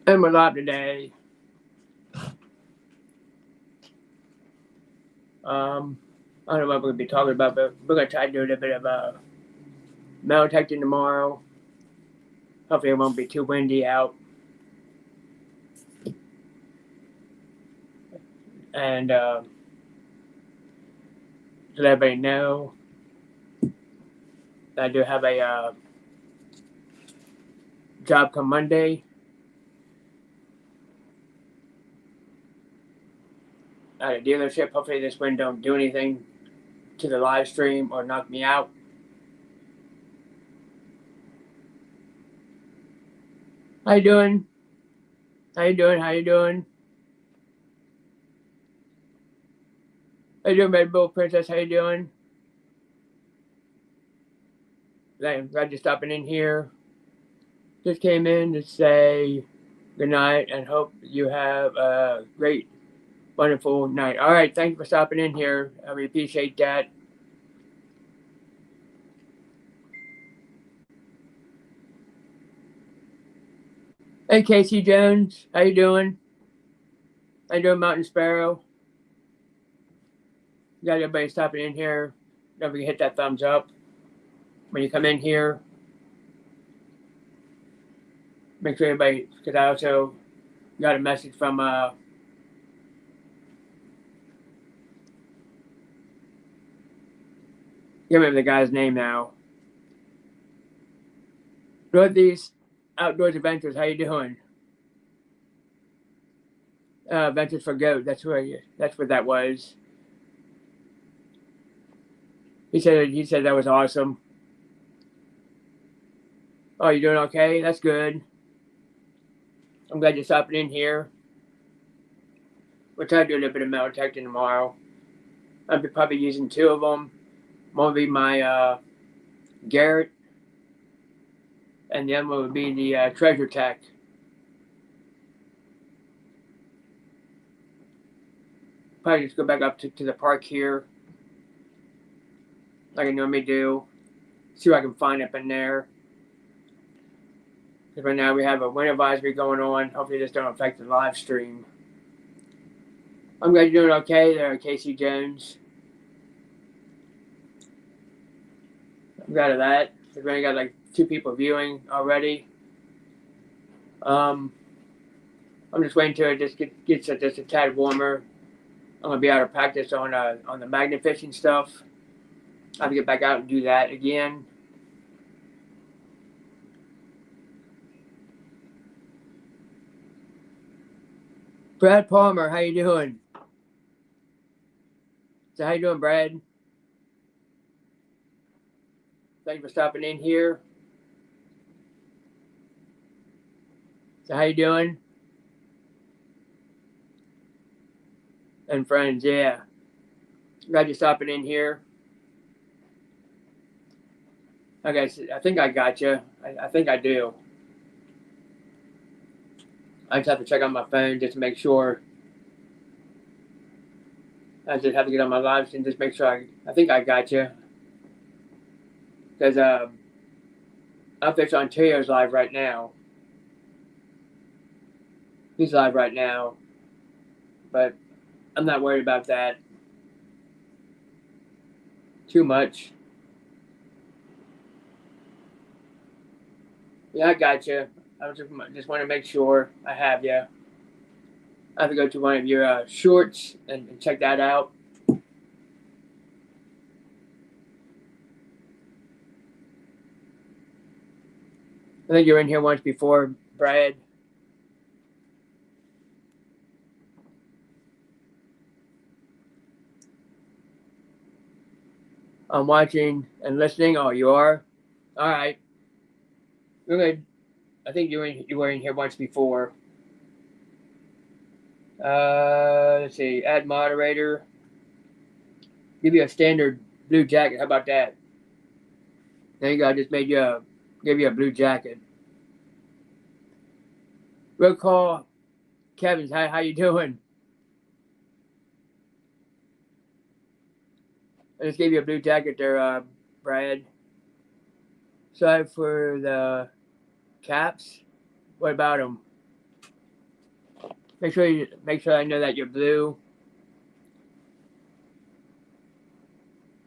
And we're live today. I don't know what we're going to be talking about, but we're going to try to do a little bit of metal detecting tomorrow. Hopefully, it won't be too windy out. And to let everybody know, I do have a job come Monday at a dealership. Hopefully, this wind don't do anything to the live stream or knock me out. How you doing? How you doing? How you doing? How you doing, Red Bull Princess? How you doing? Glad you're stopping in here. Just came in to say good night and hope you have a great, wonderful night. All right, thank you for stopping in here. We appreciate that. Hey, Casey Jones, how you doing? How you doing, Mountain Sparrow? Got everybody stopping in here. Don't forget to hit that thumbs up when you come in here. Make sure everybody, because I also got a message from can't remember the guy's name now. Northeast Outdoors Adventures, how you doing? Adventures for Goat. That's what that was. He said that was awesome. Oh, you doing okay? That's good. I'm glad you're stopping in here. We'll try to do a little bit of metal detecting tomorrow. I'll be probably using two of them. One will be my Garrett, and the other one would be the Treasure Tech. Probably just go back up to the park here, like I normally do. See what I can find up in there. Because right now we have a wind advisory going on. Hopefully this don't affect the live stream. I'm glad you're doing okay there, Casey Jones. I'm glad of that. We've only got like 2 people viewing already. I'm just waiting till it just gets just a tad warmer. I'm gonna be out of practice on the magnet fishing stuff. I have to get back out and do that again. Brad Palmer, how you doing? So how you doing, Brad? Thank you for stopping in here. So how you doing? And friends, yeah. Glad you're stopping in here. Okay, so I think I got you. I think I do. I just have to check on my phone just to make sure. I just have to get on my lives and just make sure I think I got you. Because Outfish Ontario's live right now. He's live right now. But I'm not worried about that too much. Yeah, I got you. I just want to make sure I have you. I have to go to one of your shorts and check that out. I think you were in here once before, Brad. I'm watching and listening. Oh, you are? All right. We're good. I think you were in here once before. Let's see. Add moderator. Give you a standard blue jacket. How about that? There you go. I just give you a blue jacket. Roll call. Kevin, how you doing? I just gave you a blue jacket there, Brad. Sorry for the caps. What about them? Make sure I know that you're blue.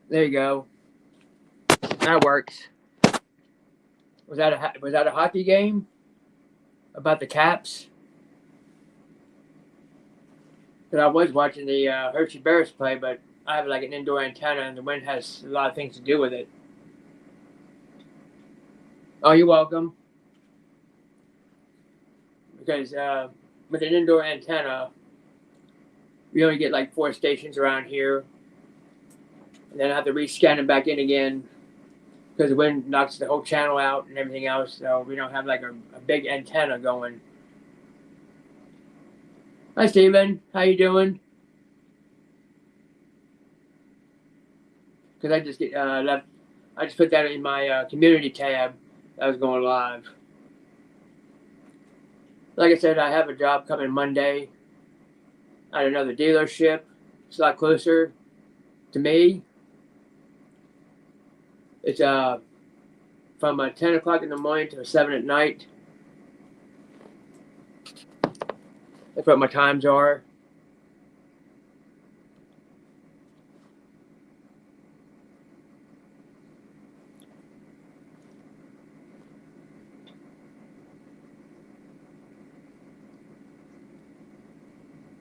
There you go. That works. Was that a hockey game about the Caps? Because I was watching the Hershey Bears play, but I have like an indoor antenna, and the wind has a lot of things to do with it. Oh, you're welcome. Because with an indoor antenna, we only get like 4 stations around here, and then I have to rescan them back in again because the wind knocks the whole channel out and everything else. So we don't have like a big antenna going. Hi, Steven. How you doing? Because I just left. I just put that in my community tab. That was going live. Like I said, I have a job coming Monday at another dealership. It's a lot closer to me. It's from 10 o'clock in the morning to 7 at night. That's what my times are.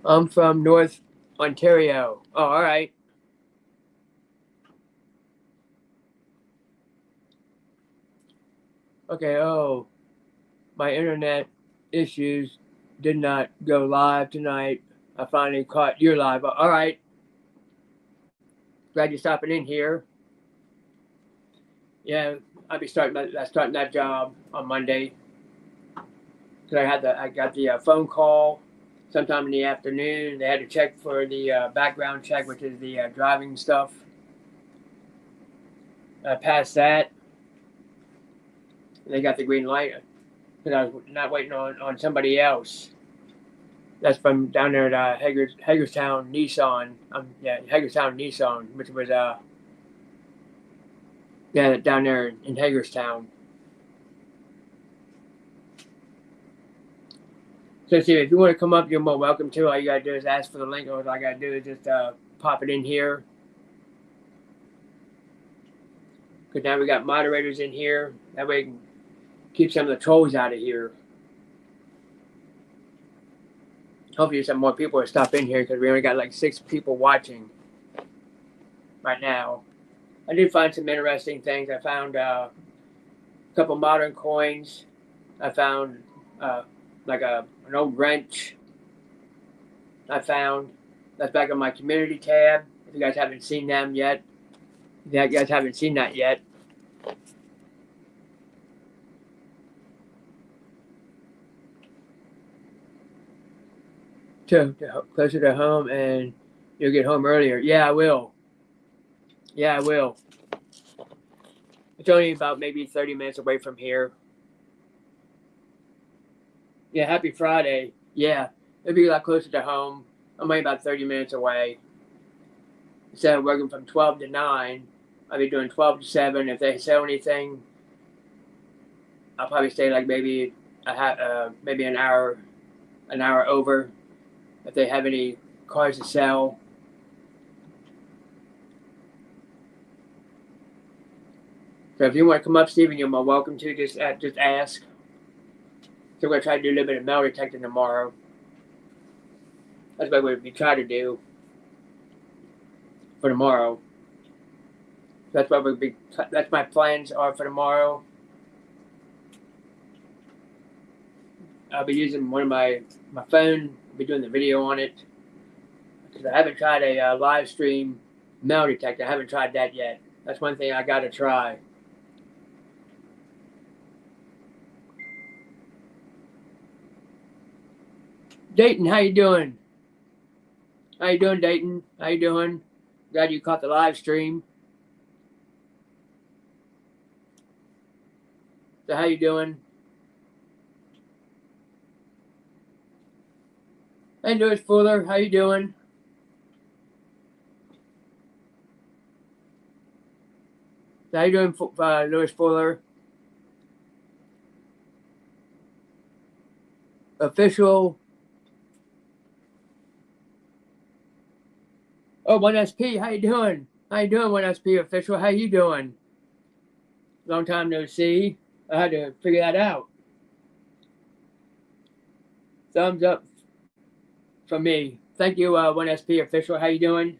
I'm from North Ontario. Oh, all right. Okay, oh, my internet issues did not go live tonight. I finally caught your live. All right. Glad you're stopping in here. Yeah, I'll be starting that job on Monday. Cause I got the phone call sometime in the afternoon. They had to check for the background check, which is the driving stuff. I passed that. They got the green light because I was not waiting on somebody else. That's from down there at Hagerstown Nissan. Hagerstown Nissan, which was down there in Hagerstown. So see, if you want to come up, you're more welcome to. All you gotta do is ask for the link. All I gotta do is just pop it in here. Because now we got moderators in here. That way we can keep some of the trolls out of here. Hopefully some more people will stop in here because we only got like 6 people watching right now. I did find some interesting things. I found a couple modern coins. I found like an old wrench. I found that's back on my community tab. If you guys haven't seen them yet, to closer to home, and you'll get home earlier. Yeah, I will. It's only about maybe 30 minutes away from here. Yeah, happy Friday. Yeah, it'll be a lot closer to home. I'm only about 30 minutes away. Instead of working from 12 to 9, I'll be doing 12 to 7. If they sell anything, I'll probably stay like maybe maybe an hour over. If they have any cars to sell. So if you want to come up, Stephen, you're more welcome to. Just ask. So we're going to try to do a little bit of metal detecting tomorrow. That's what we try to do for tomorrow. That's my plans are for tomorrow. I'll be using one of my phone. I'll be doing the video on it. Because I haven't tried a live stream metal detector. I haven't tried that yet. That's one thing I got to try. Dayton, how you doing? How you doing, Dayton? How you doing? Glad you caught the live stream. So how you doing? Hey, Lewis Fuller, how you doing? So how you doing, Lewis Fuller? Official Oh, 1SP, how you doing? How you doing, 1SP official? How you doing? Long time no see. I had to figure that out. Thumbs up from me. Thank you, 1SP official. How you doing?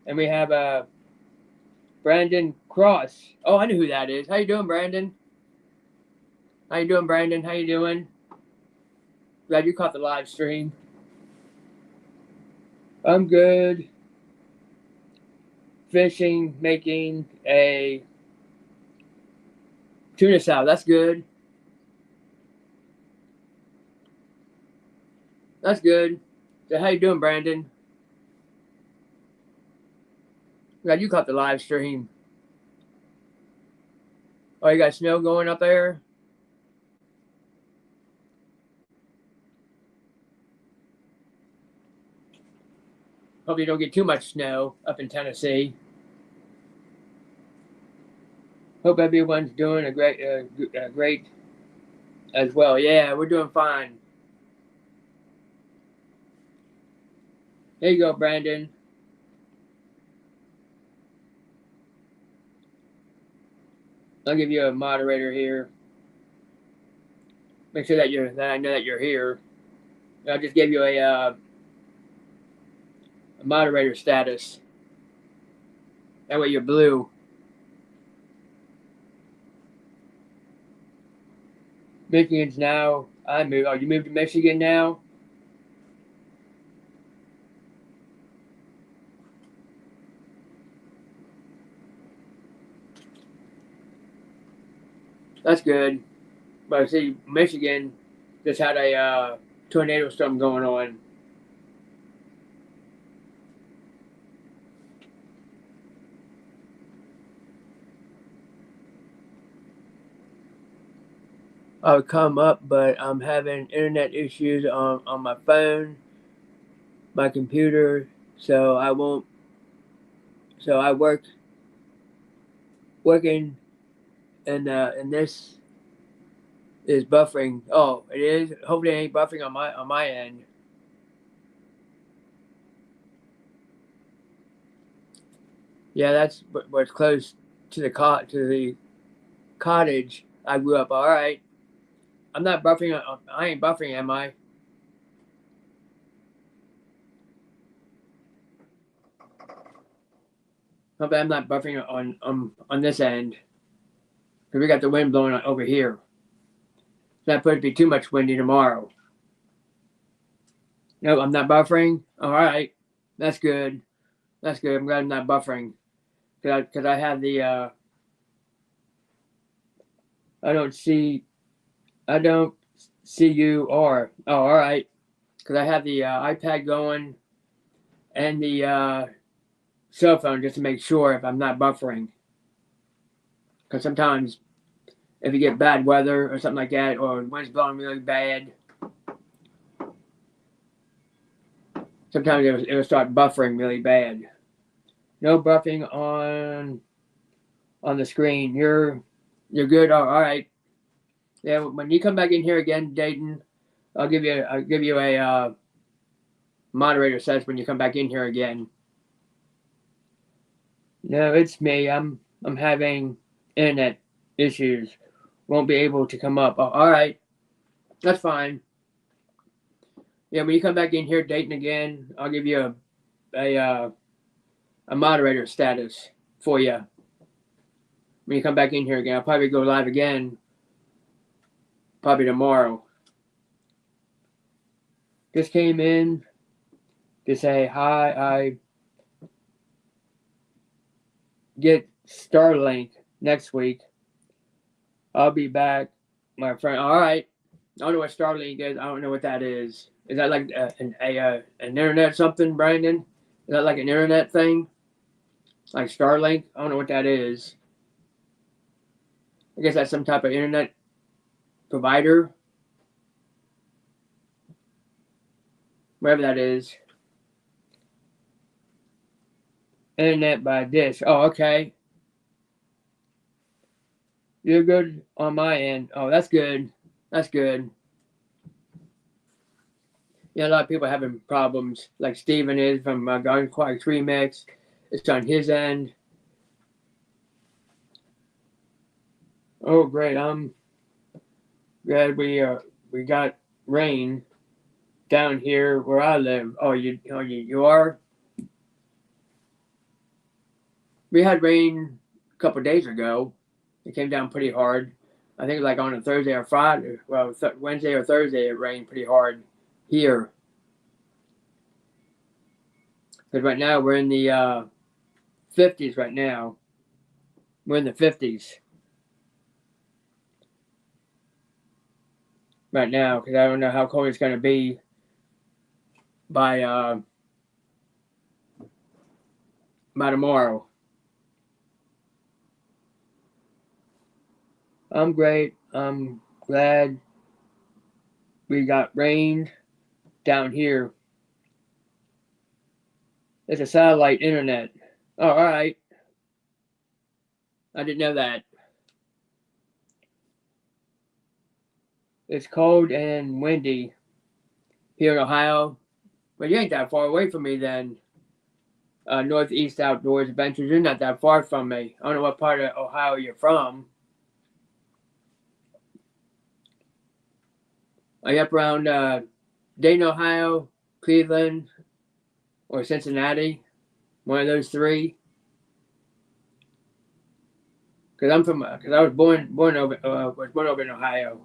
And we have Brandon Cross. Oh, I know who that is. How you doing, Brandon? How you doing, Brandon? How you doing? Glad you caught the live stream. I'm good. Fishing, making a tuna salad. That's good. That's good. So how you doing, Brandon? Glad you caught the live stream. Oh, you got snow going up there? Hope you don't get too much snow up in Tennessee. Hope everyone's doing a great as well. Yeah, we're doing fine. There you go, Brandon. I'll give you a moderator here. Make sure that I know that you're here. I'll just give you a moderator status. That way you're blue. Michigan's now. I moved. Oh, you moved to Michigan now? That's good. But see, Michigan just had a tornado storm going on. I would come up, but I'm having internet issues on my phone, my computer, so I won't. So I working, and this is buffering. Oh, it is. Hopefully, it ain't buffering on my end. Yeah, that's what's close to the cottage I grew up. All right, I'm not buffering. I ain't buffering, am I? Hopefully, I'm not buffering on this end because we got the wind blowing over here. It's not supposed to be too much windy tomorrow. No, I'm not buffering. All right, that's good. That's good. I'm glad I'm not buffering because I have the I don't see you or oh, all right, because I have the iPad going and the cell phone just to make sure if I'm not buffering. Because sometimes if you get bad weather or something like that, or wind's blowing really bad, sometimes it'll start buffering really bad. No buffering on the screen. You're good. Oh, all right. Yeah, when you come back in here again, Dayton, I'll give you a moderator says when you come back in here again. No, it's me. I'm having internet issues. Won't be able to come up. Oh, all right, that's fine. Yeah, when you come back in here, Dayton again, I'll give you a moderator status for you. When you come back in here again, I'll probably go live again, probably tomorrow. Just came in to say hi. I get Starlink next week. I'll be back, my friend. All right. I don't know what Starlink is. I don't know what that is. Is that like an internet something, Brandon? Is that like an internet thing? Like Starlink? I don't know what that is. I guess that's some type of internet provider. Whatever that is. Internet by dish. Oh, okay. You're good on my end. Oh, that's good. That's good. Yeah, a lot of people having problems, like Steven is from Gun Quarks Remix. It's on his end. Oh, great! I'm glad we got rain down here where I live. You are. We had rain a couple of days ago. It came down pretty hard. I think like on a Thursday or Friday. Well, Wednesday or Thursday it rained pretty hard here. Because right now we're in the 50s right now. We're in the 50s right now because I don't know how cold it's going to be by by tomorrow. I'm great. I'm glad we got rain down here. It's a satellite internet. Oh, all right. I didn't know that. It's cold and windy here in Ohio, but you ain't that far away from me then. Northeast Outdoors Adventures. You're not that far from me. I don't know what part of Ohio you're from. Are you up around Dayton, Ohio, Cleveland, or Cincinnati? One of those three. Because I'm from. Because I was born over in Ohio.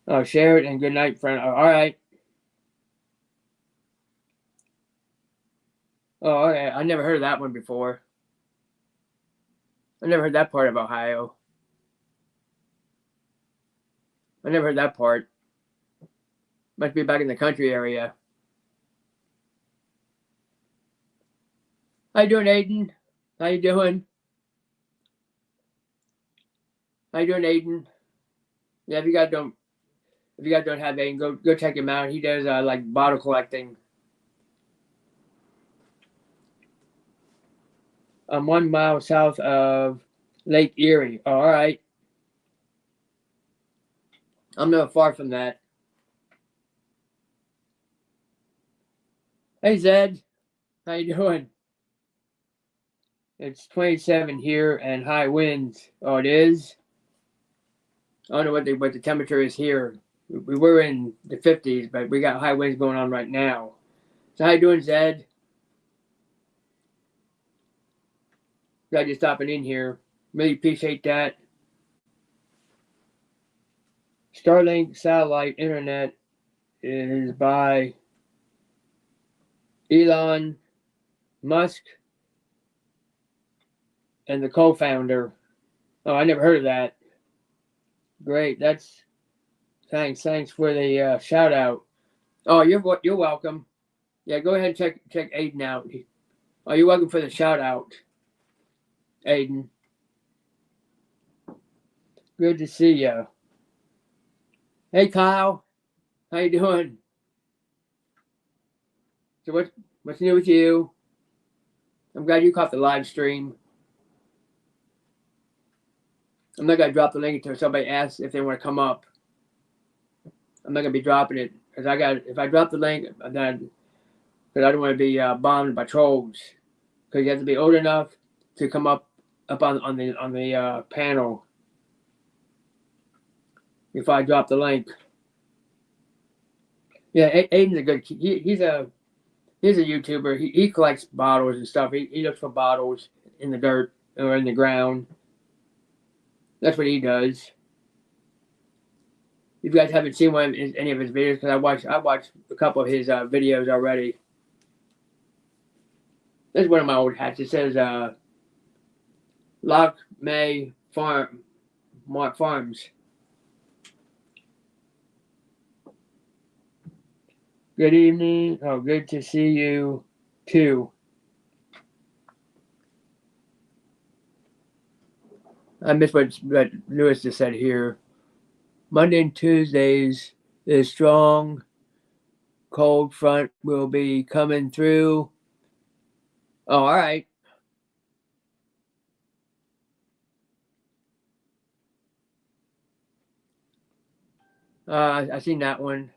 Oh, share it and good night, friend. Oh, all right. Oh, okay. I never heard of that one before. I never heard that part of Ohio. I never heard that part. Must be back in the country area. How you doing, Aiden? How you doing? How you doing, Aiden? Yeah, if you guys don't have Aiden, go check him out. He does like bottle collecting. I'm 1 mile south of Lake Erie. Oh, all right. I'm not far from that. Hey, Zed. How you doing? It's 27 here and high winds. Oh, it is? I don't know what the temperature is here. We were in the 50s, but we got high winds going on right now. So how you doing, Zed? Glad you're stopping in here. Really appreciate that. Starlink satellite internet is by Elon Musk and the co-founder. Oh, I never heard of that. Great. That's thanks for the shout out. Oh, you're welcome. Yeah, go ahead and check Aiden out. Oh, you're welcome for the shout out, Aiden. Good to see you. Hey, Kyle. How you doing? So what's new with you? I'm glad you caught the live stream. I'm not gonna drop the link until somebody asks if they want to come up. I'm not gonna be dropping it because if I drop the link, then because I don't want to be bombed by trolls. Because you have to be old enough to come up on the panel if I drop the link. Yeah, Aiden's a good. He's a YouTuber. He collects bottles and stuff. He looks for bottles in the dirt or in the ground. That's what he does. If you guys haven't seen any of his videos, because I watched a couple of his videos already. This is one of my old hats. It says Lock May Farms. Good evening. Oh, good to see you too. I missed what Lewis just said here. Monday and Tuesdays is strong. Cold front will be coming through. Oh, all right. I seen that one.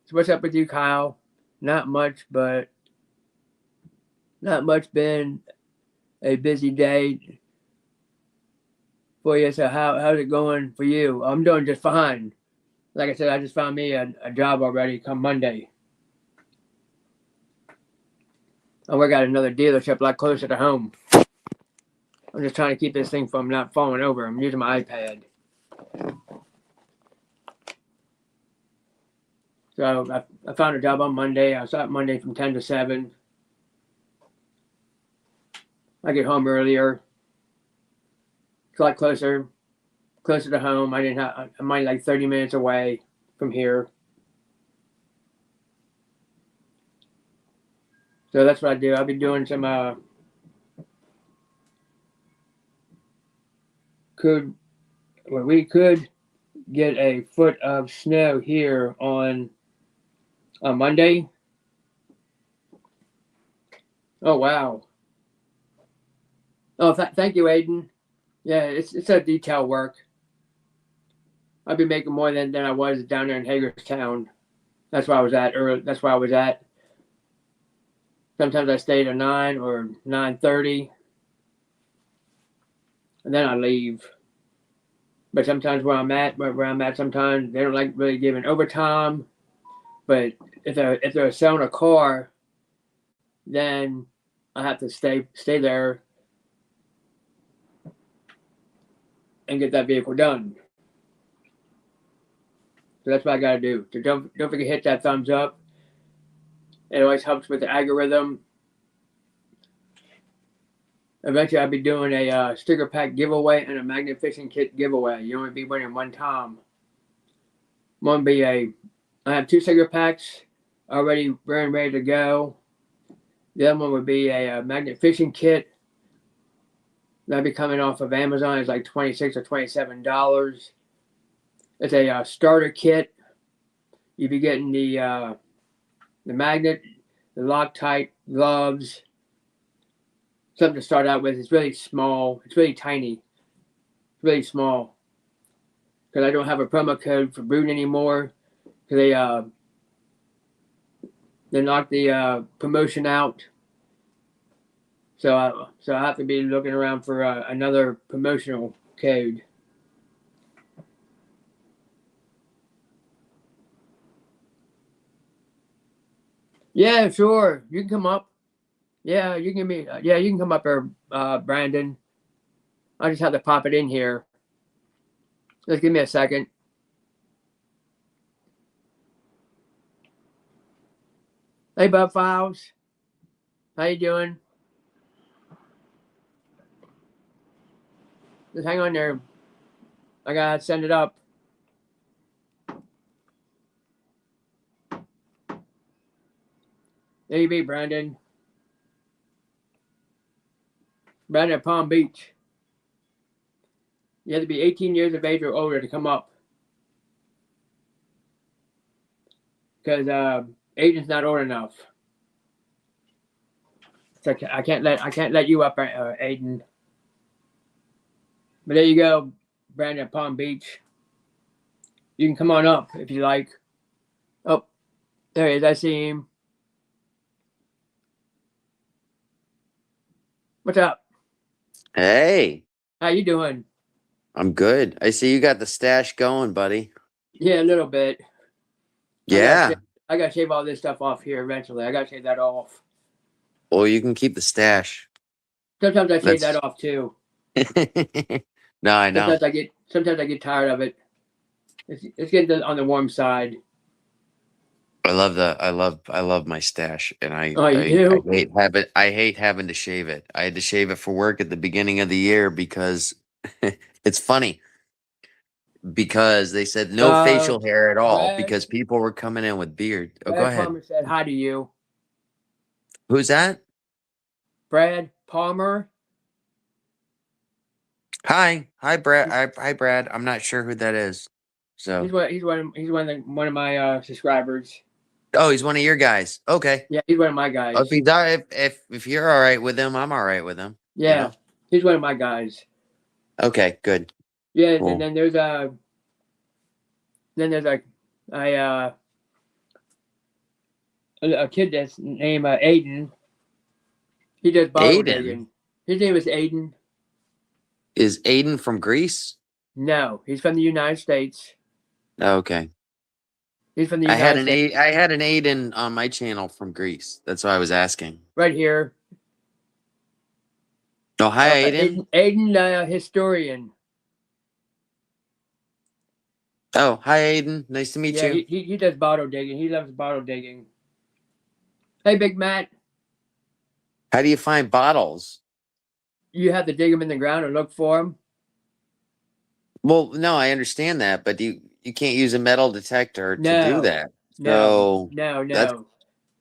So what's up with you, Kyle? Not much, but not much. Been a busy day for you. So how's it going for you? I'm doing just fine. Like I said, I just found me a job already. Come Monday, I work at another dealership, a lot closer to home. I'm just trying to keep this thing from not falling over. I'm using my iPad. So I found a job on Monday. I start Monday from 10 to 7. I get home earlier. It's a lot closer to home. I'm only like 30 minutes away from here. So that's what I do. I'll be doing some we could get a foot of snow here on Monday. Oh wow. Oh, thank you, Aiden. Yeah, it's a detail work. I'll be making more than I was down there in Hagerstown. That's where I was at early. That's where I was at. Sometimes I stay to 9 or 9:30, and then I leave. But sometimes where I'm at, sometimes they don't like really giving overtime. But if they're selling a car, then I have to stay there and get that vehicle done. So that's what I got to do. So don't forget to hit that thumbs up. It always helps with the algorithm. Eventually, I'll be doing a sticker pack giveaway and a magnet fishing kit giveaway. You only be winning one time. I have 2 sticker packs already ready to go. The other one would be a magnet fishing kit. That'll be coming off of Amazon. It's like $26 or $27. It's a starter kit. You'll be getting the magnet, the Loctite gloves, something to start out with. It's really small. It's really tiny. It's really small. Because I don't have a promo code for Boot anymore. Because they knocked the promotion out. So I have to be looking around for another promotional code. Yeah, sure. You can come up. Yeah, you can you can come up here, Brandon. I just have to pop it in here. Just give me a second. Hey, Bub Files. How you doing? Just hang on there. I gotta send it up. There you be, Brandon. Brandon at Palm Beach. You have to be 18 years of age or older to come up. Because Aiden's not old enough. So I can't let you up, Aiden. But there you go, Brandon at Palm Beach. You can come on up if you like. Oh, there he is. I see him. What's up? Hey, How you doing? I'm good. I see you got the stash going, buddy. Yeah, a little bit. Yeah. I gotta shave all this stuff off here eventually. I gotta shave that off. Well, you can keep the stash. Sometimes I shave that off too. No, I know. Sometimes I get tired of it. It's getting on the warm side. I love my stash, and I do? I hate having to shave it. I had to shave it for work at the beginning of the year because it's funny because they said no facial hair at all because people were coming in with beard. Oh, go ahead. Palmer said hi to you. Who's that? Brad Palmer. Hi, Brad. Hi, Brad. I'm not sure who that is. So he's one of my subscribers. Oh, he's one of your guys. Okay. Yeah, he's one of my guys. If you're all right with him, I'm all right with him. Yeah, you know? He's one of my guys. Okay, good. Yeah, cool. And then there's Then there's a kid that's named Aiden. He does bottle Aiden? digging. His name is Aiden. Is Aiden from Greece? No, he's from the United States. Okay. He's from the United States. I had an Aiden on my channel from Greece. That's why I was asking. Right here. Oh, hi, Aiden. Aiden, historian. Oh, hi, Aiden. Nice to meet Yeah, you. he does bottle digging. He loves bottle digging. Hey, Big Matt. How do you find bottles? You have to dig them in the ground and look for them. Well, no, I understand that, but you can't use a metal detector to do No, that. no, So no, that's no.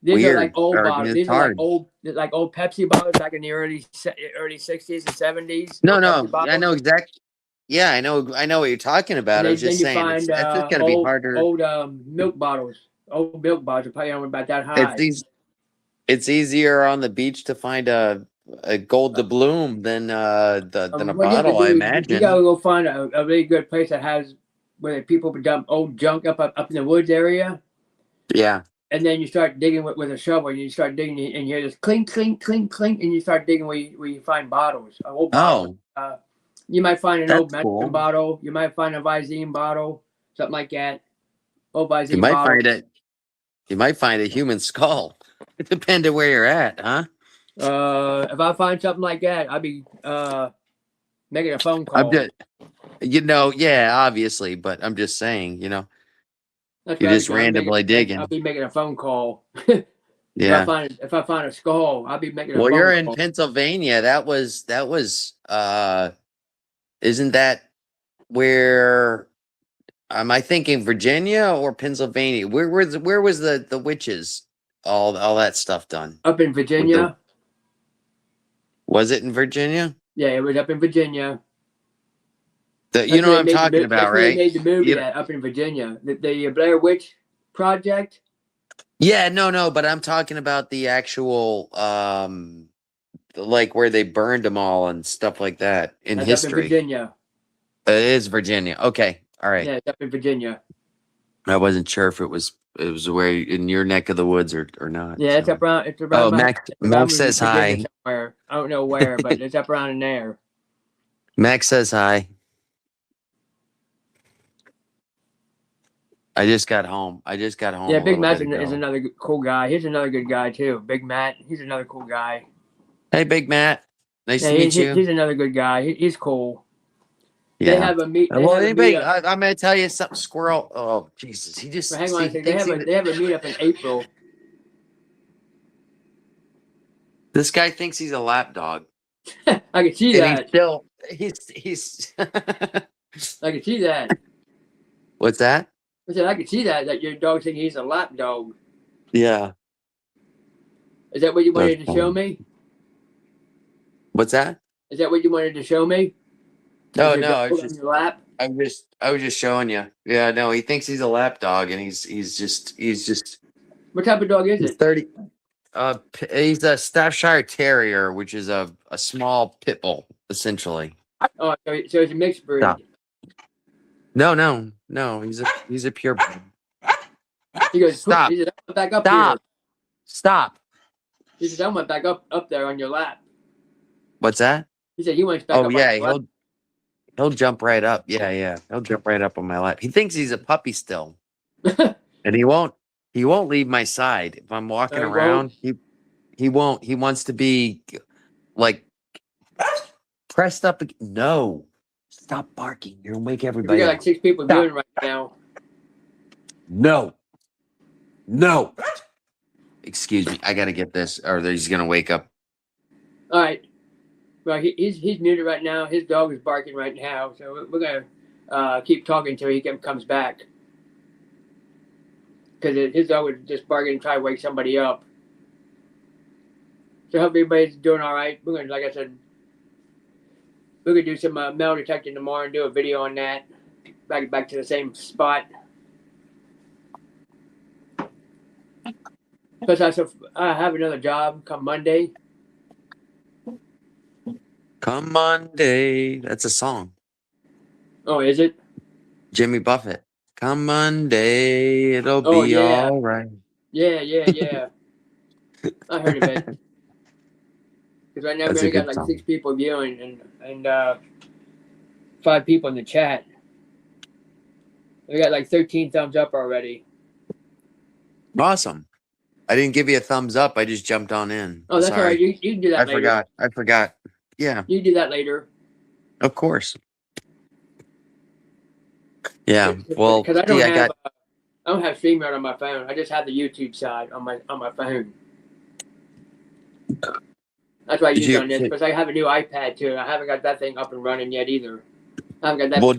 These are like weird. old Or bottles. it's These are hard. like old Pepsi bottles back in the early '60s and '70s. No, Old no, Pepsi I know bottles. exactly. Yeah, I know what you're talking And about. I was then just you saying find that's just gonna be harder. old milk bottles. Old milk bottles are probably only about that It's high. these. It's easier on the beach to find a gold doubloon than a What you have to bottle, I do is you gotta imagine. go find a really good place that has where people dump old junk up in the woods area, Yeah. and then you start digging with a shovel. And you start digging, and you hear this clink, clink, clink, clink, and you start digging where you find bottles, old bottles. Oh, You might find an old that's medicine cool. bottle. You might find a Visine bottle, something like that. Old You Visine might bottle. find it. You might find a human skull. It depends on where you're at, huh? If I find something like that, I'll be making a phone I'm call. just, yeah, obviously, but I'm just saying, That's you're what I'll be just doing. randomly I'll digging. be making a phone call. Yeah. If I find a skull, I'll be making a Well, phone you're in call. Pennsylvania. That was isn't that where am I thinking Virginia or Pennsylvania? Where was the witches all that stuff done? Up in With the Virginia. Was it in Virginia? Yeah, it was up in Virginia. You know what I'm talking That's about, where they right? made the movie You at up in Virginia. The Blair Witch Project. Yeah, no, but I'm talking about the actual like where they burned them all and stuff like that in That's up in history. Virginia. It is Virginia. Okay. All right. Yeah, it's up in Virginia. I wasn't sure if it was where in your neck of the woods or not. Yeah, So it's around oh, my Max in says Virginia hi. somewhere. I don't know where, but it's up around in there. Max says hi. I just got home Yeah, a Big little Matt bit is ago. another cool guy. He's another good guy too. Big Matt, he's another cool guy. Hey, Big Matt. Nice Yeah, to meet you. he's another good guy. He's cool. They Yeah. have a meet. They Well, have a anybody, meetup. I'm gonna tell you something, squirrel. Oh, Jesus. He But just hang on see a he second. thinks They have a meetup in April. this guy thinks he's a lap dog. I can see And he's that. still he's I can see that. What's that? I said I can see that your dog thinks he's a lap dog. Yeah. Is that what you That's wanted to show funny. me? What's that? Is that what you wanted to show me? Is No, your no, dog on your lap? I was just showing you. Yeah, no, he thinks he's a lap dog and he's just What type of dog is he's it? 30. He's a Staffordshire Terrier, which is a small pit bull, essentially. Oh, so it's a mixed Stop. breed. No. He's a pure. He goes, Stop. he said, I went back up Stop. here. Stop. He said, I went back up there on your lap. What's that? He said he went back Oh up on yeah, your lap. he'll jump right up. Yeah. He'll jump right up on my lap. He thinks he's a puppy still. And he won't leave my side. If I'm walking He won't. around, he won't. He wants to be like pressed up. No. Stop barking. You're gonna wake We everybody got up. like 6 people Stop. viewing right now. No. Excuse me. I gotta get this, or he's gonna wake up. All right. Well, he's muted right now. His dog is barking right now, so we're gonna keep talking until he comes back. Because his dog was just barking and try to wake somebody up. So hope everybody's doing all right. We're gonna, like I said, we're gonna do some metal detecting tomorrow and do a video on that. Back to the same spot. Plus, I have another job come Monday. Come Monday. That's a song. Oh, is it? Jimmy Buffett. Come Monday, it'll Oh, be yeah. all right. Yeah. I heard of it. Because right now we That's a only got good like 6 song. people viewing and 5 people in the chat. We got like 13 thumbs up already. Awesome. I didn't give you a thumbs up. I just jumped on in. Oh, that's all right. Sorry. You can do that later. I forgot. Yeah, You can do that later. of course. Yeah. Well, Because I see, I don't have StreamYard on my phone. I just have the YouTube side on my phone. That's why I use it on this. Because I have a new iPad too. I haven't got that thing up and running yet either. I haven't got that. well,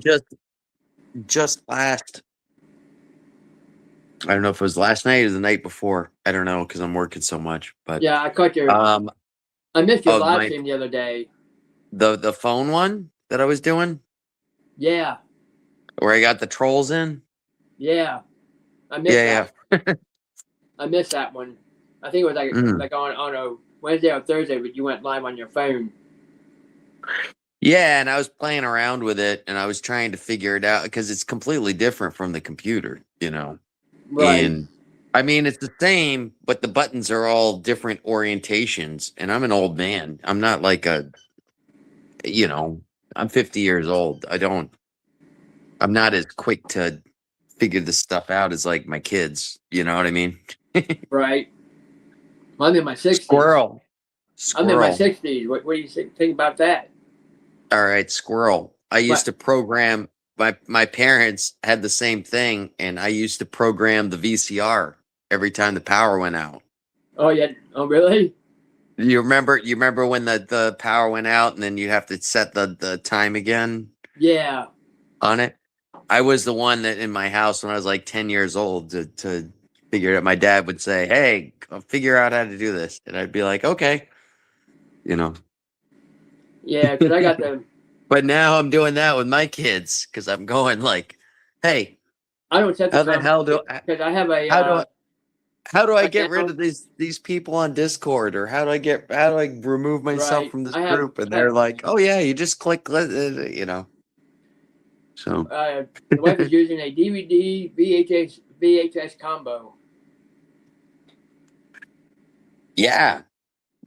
just last. I don't know if it was last night or the night before. I don't know because I'm working so much. But Yeah, I caught your. I missed your live stream the other day. The phone one that I was doing. Yeah. Where I got the trolls in. Yeah, I missed that. Yeah. I missed that one. I think it was like on a Wednesday or Thursday, but you went live on your phone. Yeah, and I was playing around with it, and I was trying to figure it out because it's completely different from the computer, you know. Right. And I mean, it's the same, but the buttons are all different orientations. And I'm an old man. I'm not like I'm 50 years old. I'm not as quick to figure this stuff out as like my kids. You know what I mean? Right. I'm in my 60s. Squirrel. I'm in my 60s. What do you think about that? All right, squirrel. I used to program. My parents had the same thing, and I used to program the VCR every time the power went out. Oh yeah. Oh really? You remember when the power went out and then you have to set the time again? Yeah. On it. I was the one that in my house when I was like 10 years old to figure it out. My dad would say, "Hey, go figure out how to do this." And I'd be like, "Okay." You know. Yeah, because I got the. But now I'm doing that with my kids because I'm going like, "Hey, I don't set the how the time hell do because I have a. how do I get rid of these people on Discord, or how do I remove myself from this group?" And they're like, "Oh yeah, you just click, you know." So the wife is using a DVD VHS combo. yeah,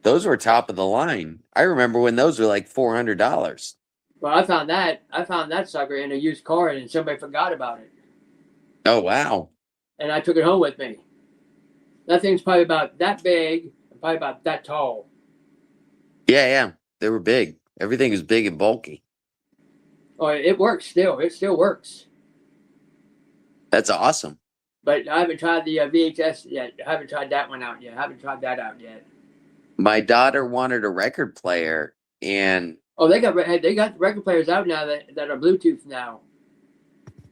those were top of the line. I remember when those were like $400. Well, I found that sucker in a used car, and somebody forgot about it. Oh wow! And I took it home with me. That thing's probably about that big, and probably about that tall. Yeah, they were big. Everything is big and bulky. Oh, it works still. It still works. That's awesome. But I haven't tried the VHS yet. I haven't tried that one out yet. I haven't tried that out yet. My daughter wanted a record player, and they got record players out now that are Bluetooth now.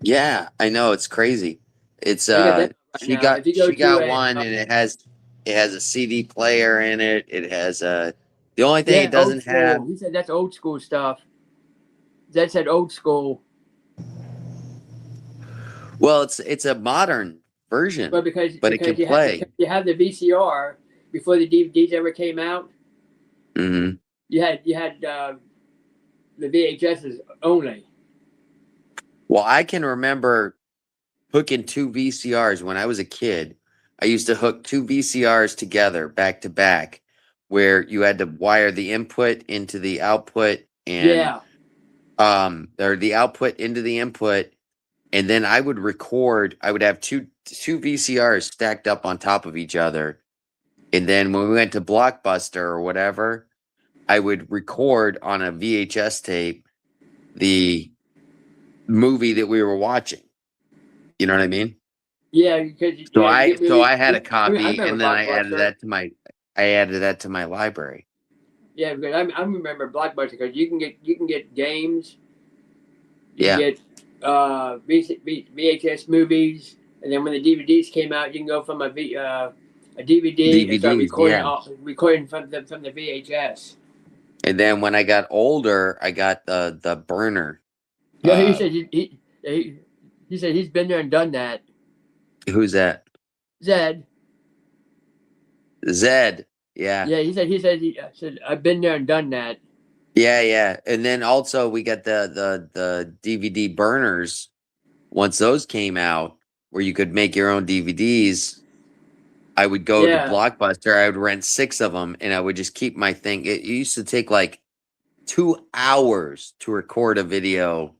yeah, I know it's crazy. It's she got one, and it has a CD player in it. It has the only thing it doesn't have. He said that's old school stuff. That said old school. Well, it's a modern version, but because it can play. You have the VCR before the DVDs ever came out. Mm-hmm. You had the VHSs only. Well, I can remember hooking 2 VCRs when I was a kid. I used to hook 2 VCRs together back to back, where you had to wire the input into the output and or the output into the input, and then I would record. I would have two VCRs stacked up on top of each other, and then when we went to Blockbuster or whatever, I would record on a VHS tape the movie that we were watching. You know what I mean? Yeah, because I had a copy, and then I added that to my library. Yeah, because I remember Blockbuster because you can get games. You can get VHS movies, and then when the DVDs came out, you can go from a DVD and start recording from the VHS. And then when I got older, I got the burner. Yeah, he said he said he's been there and done that. Who's that? Zed. Yeah. Yeah, he said I've been there and done that. Yeah. And then also we got the DVD burners once those came out, where you could make your own DVDs, I would go to Yeah. Blockbuster. I would rent 6 of them, and I would just keep my thing. It used to take like 2 hours to record a video,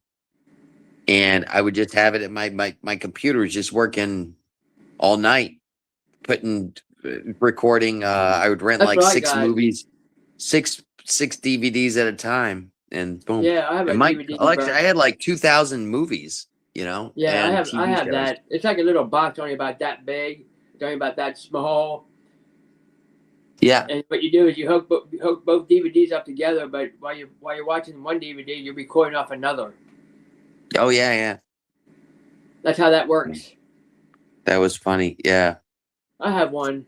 and I would just have it at my computer was just working all night, putting recording. I would rent That's like what I 6 got. movies, six DVDs at a time, and boom. Yeah, I have And a my DVD, collection, bro. I had like 2,000 movies, Yeah, and I TV have shows. that. It's like a little box only about that big. It's only about that small. Yeah. And what you do is you hook both DVDs up together, but while you're watching one DVD, you're recording off another. Oh yeah, yeah. That's how that works. That was funny. Yeah. I have one.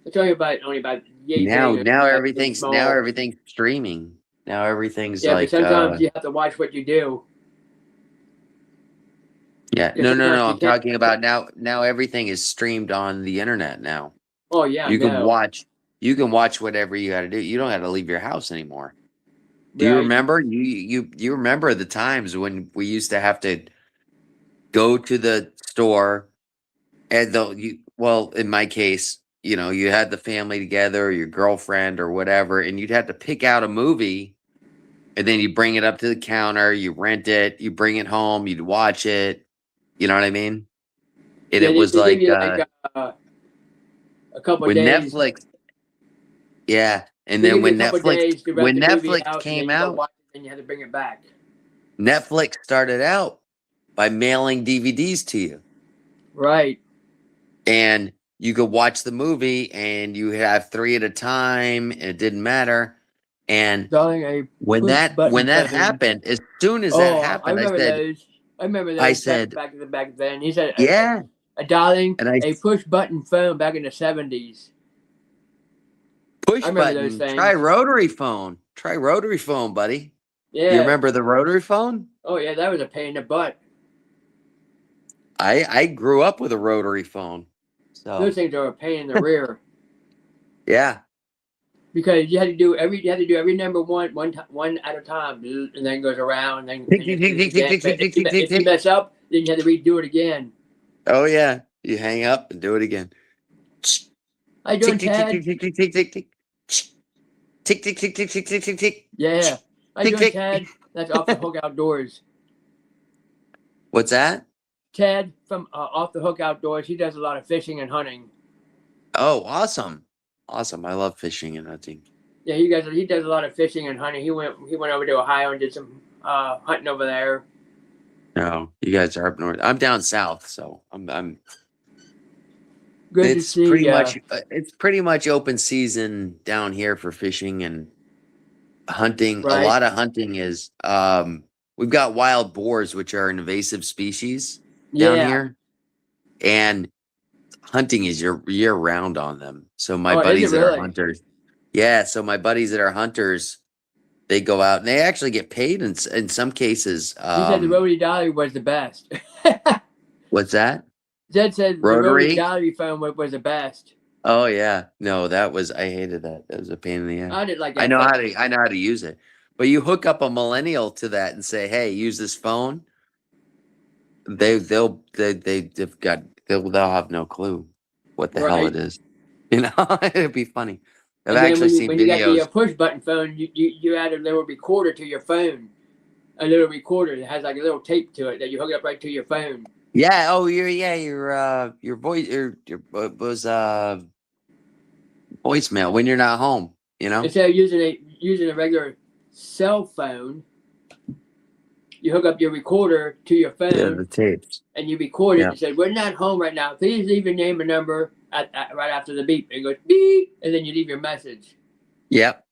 It's only about yay Now, big. It's now about yay everything's now small. everything's streaming. Now everything's Yeah, but like, sometimes you have to watch what you do. yeah. Because No, no, sometimes no. you I'm can't. talking about now. Now everything is streamed on the internet. Now Oh yeah, I you can know. watch. You can watch whatever you got to do. You don't have to leave your house anymore. Do you Right. remember? You remember the times when we used to have to go to the store, and though well, in my case, you had the family together, or your girlfriend or whatever, and you'd have to pick out a movie, and then you bring it up to the counter, you rent it, you bring it home, you'd watch it. You know what I mean? And Yeah, it was they give like you like a couple of when days. Netflix, yeah, and They then give you a when couple of Netflix days to rent when the movie Netflix out, and then came you go out, watch it, and you have to bring it back. Netflix started out by mailing DVDs to you. Right. And you could watch the movie and you have 3 at a time and it didn't matter. And Darling, a when push that when button that phone. happened, as soon as that Oh, I happened, remember those. I remember I those said, back then. He said, yeah. a darling, And I a push button phone back in the 70s. I push remember those button, try things. rotary phone. Try rotary phone, buddy. You Yeah. remember the rotary phone? Oh yeah, that was a pain in the butt. I grew up with a rotary phone. Those So things are a pain in the rear yeah. because you had to do every number one at a time, and then it goes around, and Tick, then you tick, have to tick, do it tick, tick, again. tick, But tick, tick, tick, tick, if you tick. mess up, then you have to redo it again. Oh yeah. You hang up and do it again. How you doing, Tick, tick, tick, Ted? tick, tick, tick, tick, tick, tick. Tick, tick, tick, tick, tick, tick, tick, tick. Yeah. How you Tick, doing, tick. Ted? That's Off the Hook Outdoors. What's that? Ted from Off the Hook Outdoors. He does a lot of fishing and hunting. Oh, awesome. Awesome. I love fishing and hunting. Yeah, he does a lot of fishing and hunting. He went over to Ohio and did some hunting over there. No, you guys are up north. I'm down south, so I'm Good to see ya. it's pretty much open season down here for fishing and hunting. A Right. lot of hunting is we've got wild boars, which are an invasive species down Yeah. here, and hunting is year round on them. So my Oh, is it buddies that are really? hunters, yeah, so my buddies that are hunters, they go out and they actually get paid in some cases. He said the rotary dolly was the best. What's that? Zed said the rotary Rotary? dolly phone was the best. Oh yeah. No, I hated that. That was a pain in the ass. I didn't like I that know how phone. to I know how to use it. But you hook up a millennial to that and say, "Hey, use this phone." They'll have no clue what the hell Right. it is. It'd be funny. I've And then actually seen when you got the videos. push button phone, you add a little recorder to your phone. A little recorder that has like a little tape to it that you hook up right to your phone. Yeah, oh your voice your was voicemail when you're not home, Instead of using a regular cell phone, you hook up your recorder to your Yeah, phone the tapes. and you record it Yeah. and say, "We're not home right now. Please leave your name and number right after the beep." And it goes beep, and then you leave your message. Yep.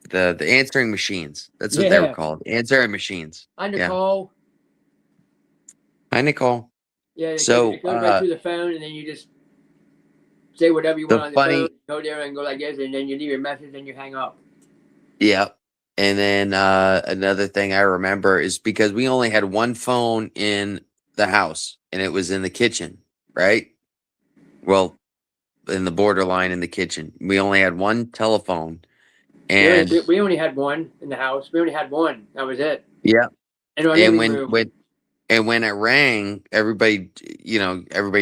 The answering machines. That's what they were Yeah. called. Answering machines. Hi, Yeah. Nicole. Hi, Nicole. Yeah, it So goes right to the phone, and then you just say whatever you the want on the funny, phone, go there and go like this, and then you leave your message and you hang up. yeah. And then another thing I remember is because we only had one phone in the house, and it was in the kitchen, right? Well, in the borderline in the kitchen, we only had one telephone, and We only had one in the house. We only had one. That was it. yeah. In our And living room. And when it rang, everybody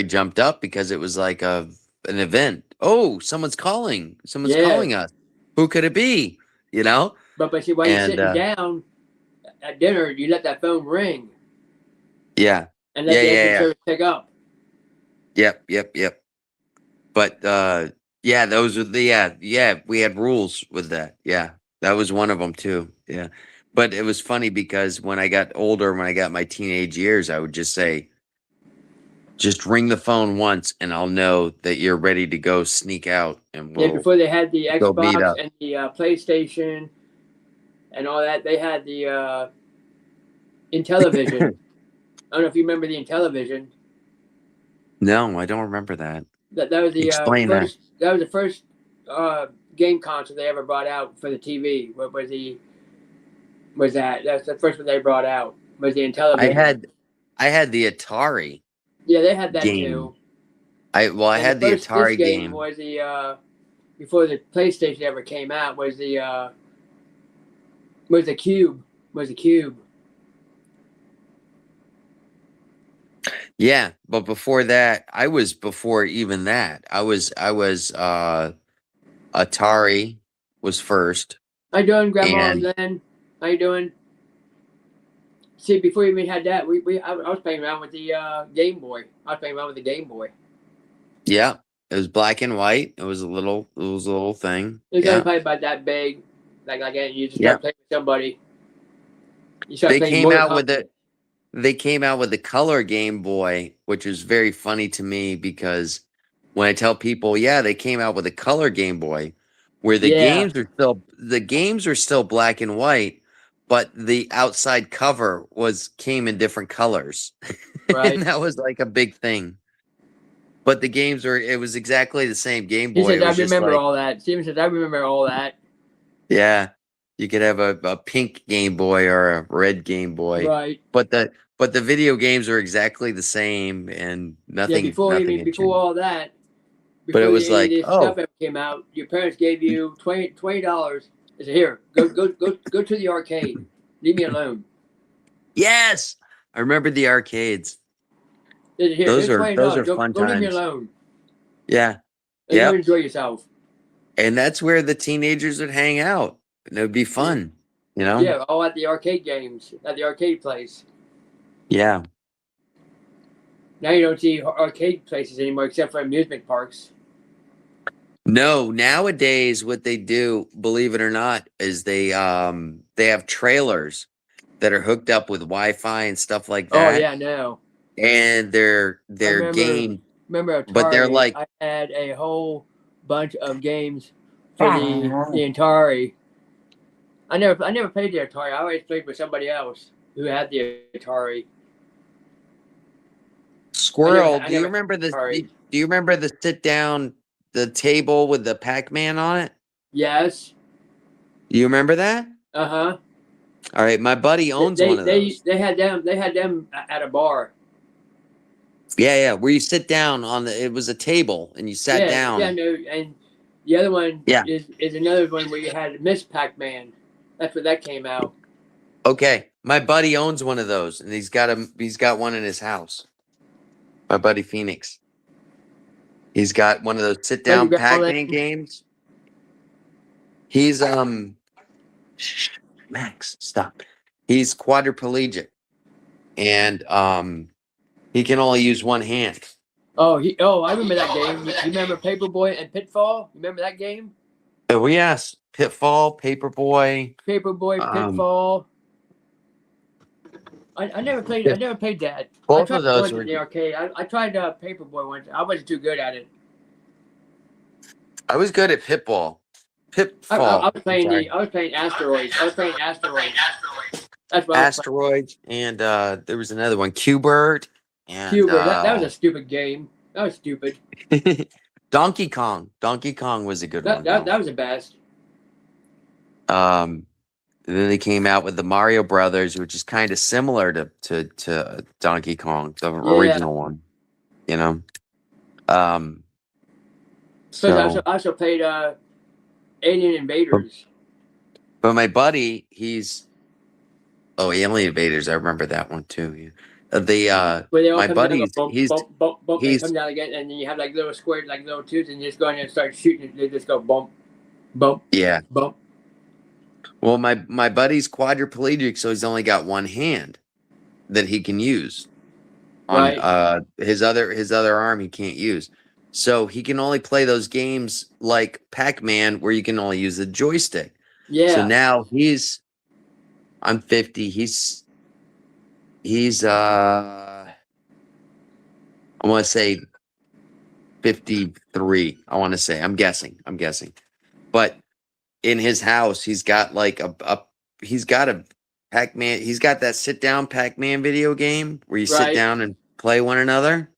jumped up because it was like an event. Oh, someone's calling. Someone's Yeah, calling us. Who could it be? You know? but see, while you're And sitting down at dinner, you let that phone ring yeah. and let Yeah, the yeah, exit yeah. service pick up. Yep, yep, yep. But yeah, those are yeah, we had rules with that. Yeah. That was one of them too. Yeah. But it was funny because when I got older, when I got my teenage years, I would just say, just ring the phone once and I'll know that you're ready to go sneak out and Yeah, we'll before they had the go meet Xbox up. and the PlayStation and all that, they had the Intellivision. I don't know if you remember the Intellivision. No, I don't remember that. That was the Explain that. first. That was the first game console they ever brought out for the TV. What was the was that? That's the first one they brought out. Was the I Intellivision. had I had the Atari Yeah, they had that game. too. I And the had the first this Atari game game. was the before the PlayStation ever came out was the Cube. Was the Cube. Yeah, but before that, I was before even that. I was Atari was first. How you doing, Grandma And Lynn? How you doing? See, before we even had that, I was playing around with the Game Boy. I was playing around with the Game Boy. yeah, it was black and white. It was a little thing. It was only Yeah. probably about that big. Like you just Yeah. start playing with somebody. You start They playing came Mortal out Kombat. with it. They came out with the color Game Boy, which is very funny to me because when I tell people, yeah, they came out with a color Game Boy, where Yeah, the games are still black and white, but the outside cover was came in different colors. right. And that was like a big thing. But the games were it was exactly the same Game He Boy. says, It I was just remember like, all that. Steven says, I remember all that. yeah, you could have a pink Game Boy or a red Game Boy, Right. but the video games are exactly the same, and Yeah, nothing had before changed. all that, But it before was any of like, this stuff oh, ever came out, your parents gave you $20. They said, here, go to the arcade. Leave me alone. yes, I remember the arcades. They said, here, Those here's are twenty those dollars. are fun Go leave me times. alone. Yeah, And go yep. enjoy yourself. And that's where the teenagers would hang out, and it would be Yeah, fun, you know. yeah, all at the arcade games, at the arcade place. Yeah. Now you don't see arcade places anymore except for amusement parks. No, nowadays what they do, believe it or not, is they have trailers that are hooked up with Wi-Fi and stuff like Oh that, yeah, no. and I they're game, remember but they're Atari. like, I had a whole bunch of games for the Atari. I never played the Atari. I always played with somebody else who had the Atari. Squirrel. I Do you never had remember the the Atari. do you remember the sit down the table with the Pac-Man on it? Yes. You remember that? Uh huh. All right, my buddy owns one of those. They had them. They had them at a bar. Yeah, yeah, where you sit down on it was a table and you sat Yeah, yeah, down. no, and the other one Yeah. is another one where you had Miss Pac-Man. That's where that came out. Okay, my buddy owns one of those, and he's got one in his house. My buddy Phoenix, he's got one of those sit Thank you, down Grandma. Pac-Man games. He's shh, Max, stop. He's quadriplegic, and he can only use one hand. I remember that game. You remember Paperboy and Pitfall? You remember that game? Oh yes, Pitfall, Paperboy. Paperboy, Um, Pitfall. I never played. I Pit- never played that. I both tried of it those once in were. the arcade. I tried Paperboy once. I wasn't too good at it. I was good at Pitball. I Pitfall. was I'm playing sorry. I was playing Asteroids. I was playing Asteroids. That's what I was Asteroids, and there was another one, Qbert, playing. and Cuber. That was a stupid game. That was stupid. Donkey Kong. Donkey Kong was a good one though. That was the best. Um, and then they came out with the Mario Brothers, which is kind of similar to Donkey Kong, the Yeah. original one. You know. Um, Plus, so, I also played Alien Invaders. but my buddy, Alien Invaders. I remember that one too. Yeah. Where they all My come down, go buddies, bump, bump, bump, bump, and he's come down again, and then you have like little squares, like little tubes, and you just go in there and start shooting. They just go bump, bump, yeah. bump. Well, my buddy's quadriplegic, so he's only got one hand that he can use. On Right? his other arm he can't use. So he can only play those games like Pac-Man where you can only use the joystick. So Yeah, now I'm 50. He's I want to say 53. I want to say. I'm guessing. But in his house, he's got like he's got a Pac-Man. He's got that sit down Pac-Man video game where you sit right. down and play one another.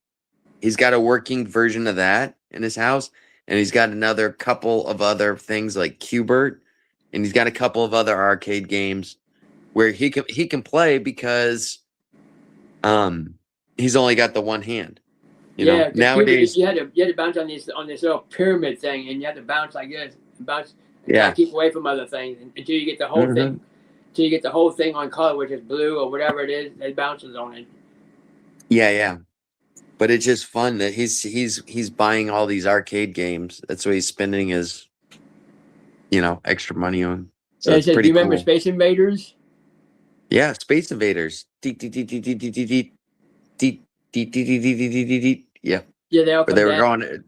He's got a working version of that in his house, and he's got another couple of other things like Qbert, and he's got a couple of other arcade games where he can play because he's only got the one hand. Yeah, because Nowadays, you had to bounce on this little pyramid thing, and you had to bounce like this, bounce, and try to yeah. keep away from other things until you get the whole Hmm. thing, until you get the whole thing on color, which is blue or whatever it is. It bounces on it. Yeah. But it's just fun that he's buying all these arcade games. That's what he's spending his extra money on. So And it it's says, "Do pretty you remember cool. Space Invaders?" Yeah, Space Invaders. Deet, deet, deet, deet, deet, deet, deet, deet, deet, deet, deet, deet, deet, deet, deet, deet. Yeah, Yeah, they all where come they were down. going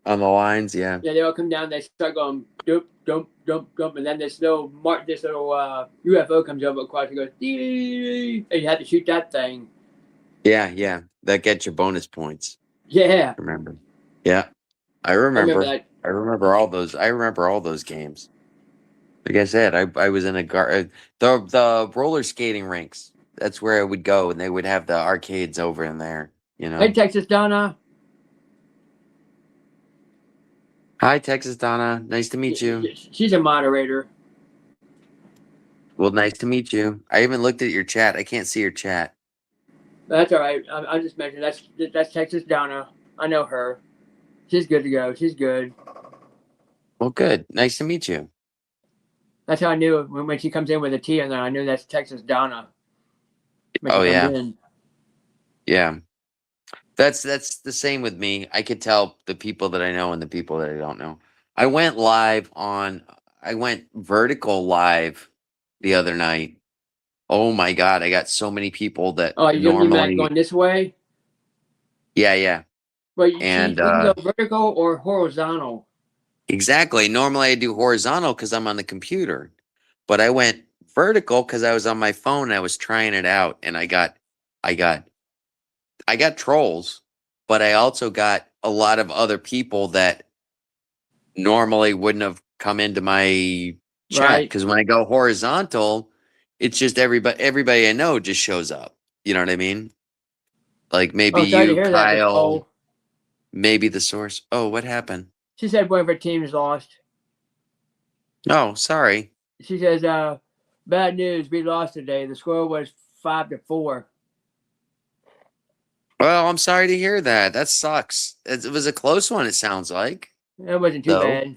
on the lines. Yeah, Yeah, they all come down. They start going doop, dump, dump, dump, and then this little UFO comes over across and goes, "Dee," and you have to shoot that thing. yeah. That gets your bonus points. Yeah, Remember? Yeah, I I remember remember. that. I remember all those. I remember all those games. Like I said, I was in the roller skating rinks. That's where I would go, and they would have the arcades over in there. Hey, Texas Donna. Hi, Texas Donna. Nice to meet you. She's a moderator. Well, nice to meet you. I even looked at your chat. I can't see your chat. That's all right. I just mentioned that's Texas Donna. I know her. She's good to go. She's good. Well, good. Nice to meet you. That's how I knew when she comes in with a T in there. I knew that's Texas Donna when she Oh comes yeah, in. yeah. That's the same with me. I could tell the people that I know and the people that I don't know. I went live on. I went vertical live the other night. Oh my god, I got so many people that Oh, you meant normally. going this way? Yeah. Well, And you can go vertical or horizontal. exactly. Normally I do horizontal because I'm on the computer, but I went vertical because I was on my phone. And I was trying it out, and I got I got trolls, but I also got a lot of other people that normally wouldn't have come into my chat Right. because when I go horizontal, it's just everybody I know just shows up. You know what I mean? Like maybe Oh, sorry to you, hear that, Kyle, Nicole. maybe the source. Oh, what happened? She said one of her teams lost. Oh, sorry. She says, bad news. We lost today. The score was 5-4. Well, I'm sorry to hear that. That sucks. It was a close one, it sounds like. That wasn't too Though bad.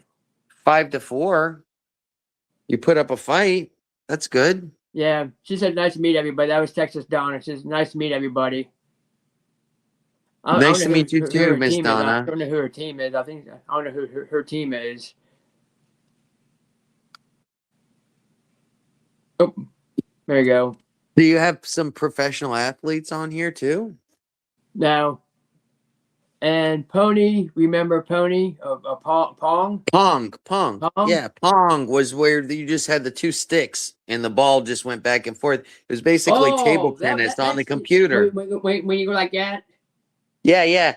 5-4. You put up a fight. That's good. Yeah. She said, nice to meet everybody. That was Texas Donna. She says, nice to meet everybody. I don't Nice know to meet you who too, her Miss team is. I Donna. don't know who her team is. I don't know who her team is. Oh, there you go. Do you have some professional athletes on here too? Now, and Pony, remember Pony of Pong? Pong. Pong? Yeah, Pong was where you just had the two sticks and the ball just went back and forth. It was basically table Oh, tennis on the that's computer. when you go like that. Yeah.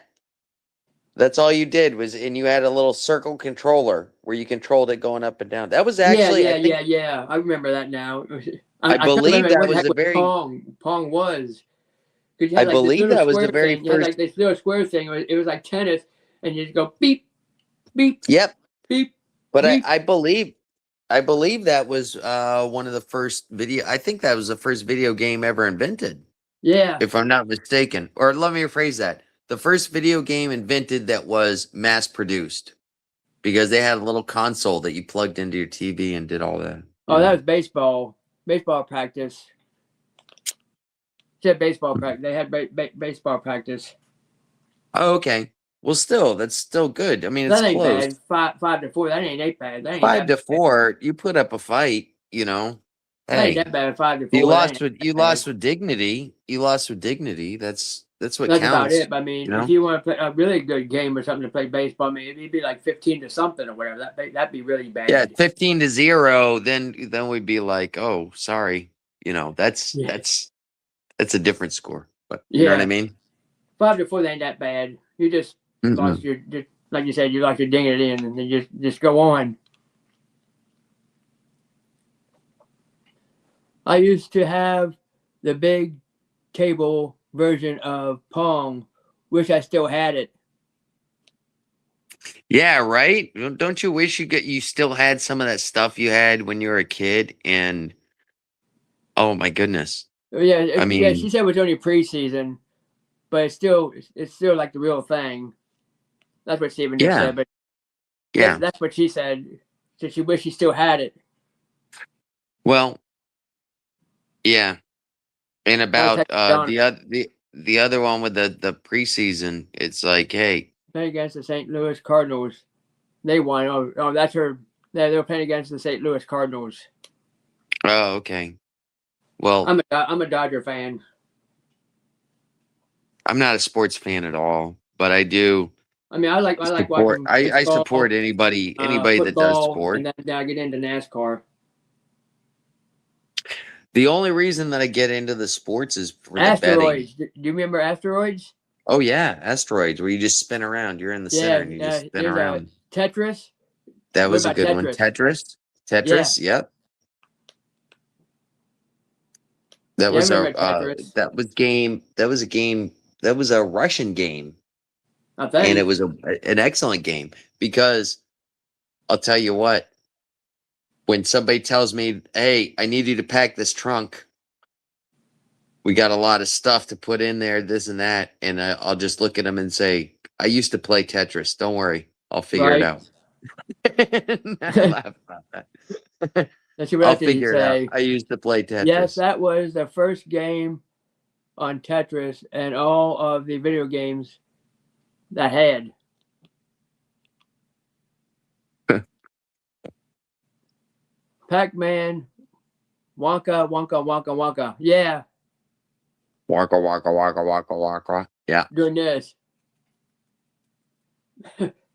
That's all you did was, and you had a little circle controller where you controlled it going up and down. That was actually, I think, Yeah. I remember that now. I I can't believe remember that what the was heck the was very, Pong was. Because you I had like this believe little that was square the very thing. You had like first. this little square thing. It was like tennis, and you just go beep, beep, Yep. beep, But beep. I believe that was one of the first video. I think that was the first video game ever invented, Yeah. if I'm not mistaken. Or let me rephrase that: the first video game invented that was mass produced, because they had a little console that you plugged into your TV and did all that. Oh, that was baseball. Baseball practice. said baseball practice. They had baseball practice. Oh, okay. Well, still, that's still good. I mean, it's That ain't close. bad. 5-4. That ain't bad. That ain't Five that to bad. four, you put up a fight. You know, That ain't hey, that bad. 5 to you 4. That ain't lost with that bad. dignity. You lost with dignity. That's what That's about counts. it. But I mean, You if know. you want to play a really good game or something to play baseball, I mean, it'd be like 15 to something or whatever. That'd be really Yeah, bad. 15-0. Then we'd be like, oh, sorry. You know, Yeah. that's a different score. But you know what I Yeah. mean? 5 to 4 ain't that bad. You just lost Mm-mm. your, just like you said, you lost your dignity, and then just go on. I used to have the big cable version of Pong. Wish I still had it. Yeah, right. Don't you wish you still had some of that stuff you had when you were a kid? And oh my goodness, Yeah, I yeah. She mean, said it was only preseason, but it's still like the real thing. That's what Steven just yeah, said. But yeah. that's what she said. So she wished she still had it. Well, yeah. And I about texted Donna. the other one with the preseason, it's like, hey, Playing against the St. Louis Cardinals. They won. Oh, that's her. Yeah, they were playing against the St. Louis Cardinals. oh, okay. Well, I'm a Dodger fan. I'm not a sports fan at all, but I do I mean, I like support. watching I support baseball, anybody that does football, sport. and then I get into NASCAR. The only reason that I get into the sports is for the betting. Asteroids. Do you remember asteroids? Oh yeah, asteroids where you just spin around. You're in the center Yeah, and you just spin there's a around. Tetris. That What was a about good one. Tetris? Tetris. Yeah, Tetris. Yep. That yeah, I was remember Tetris. that was a game that was a Russian game. I And it think. was an excellent game because I'll tell you what, when somebody tells me, "Hey, I need you to pack this trunk. We got a lot of stuff to put in there, this and that," and I'll just look at them and say, "I used to play Tetris. Don't worry, I'll figure it Right. out." I laugh about that. Let's see what I'll else did he figure it out. say. I used to play Yes, Tetris. that was the first game on Tetris and all of the video games that had. Pac-Man, Wonka, Wonka, Wonka, Wonka. Yeah, Waka waka waka waka waka. Yeah. doing this.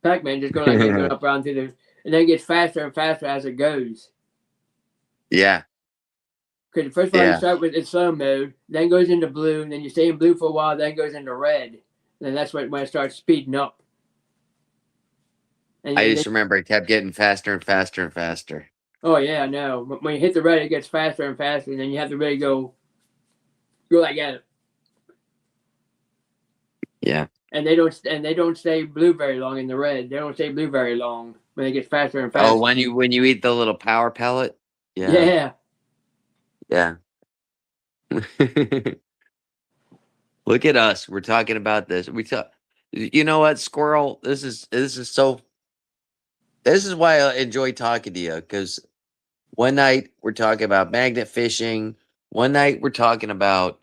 Pac-Man just going like this, going up around through the, and then it gets faster and faster as it goes. Yeah. Because first of all, you Yeah. start with in slow mode, then goes into blue, and then you stay in blue for a while, then goes into red, and then that's when it starts speeding up. I And then, just remember it kept getting faster and faster and faster. oh yeah, I know. But when you hit the red, it gets faster and faster, and then you have to really go like that. Yeah. And they don't stay blue very long in the red. They don't stay blue very long when it gets faster and Oh, faster. when you eat the little power pellet? Yeah. Yeah, Yeah. Look at us. We're talking about this. We talk You know what, Squirrel? This is why I enjoy talking to you because one night we're talking about magnet fishing. One night we're talking about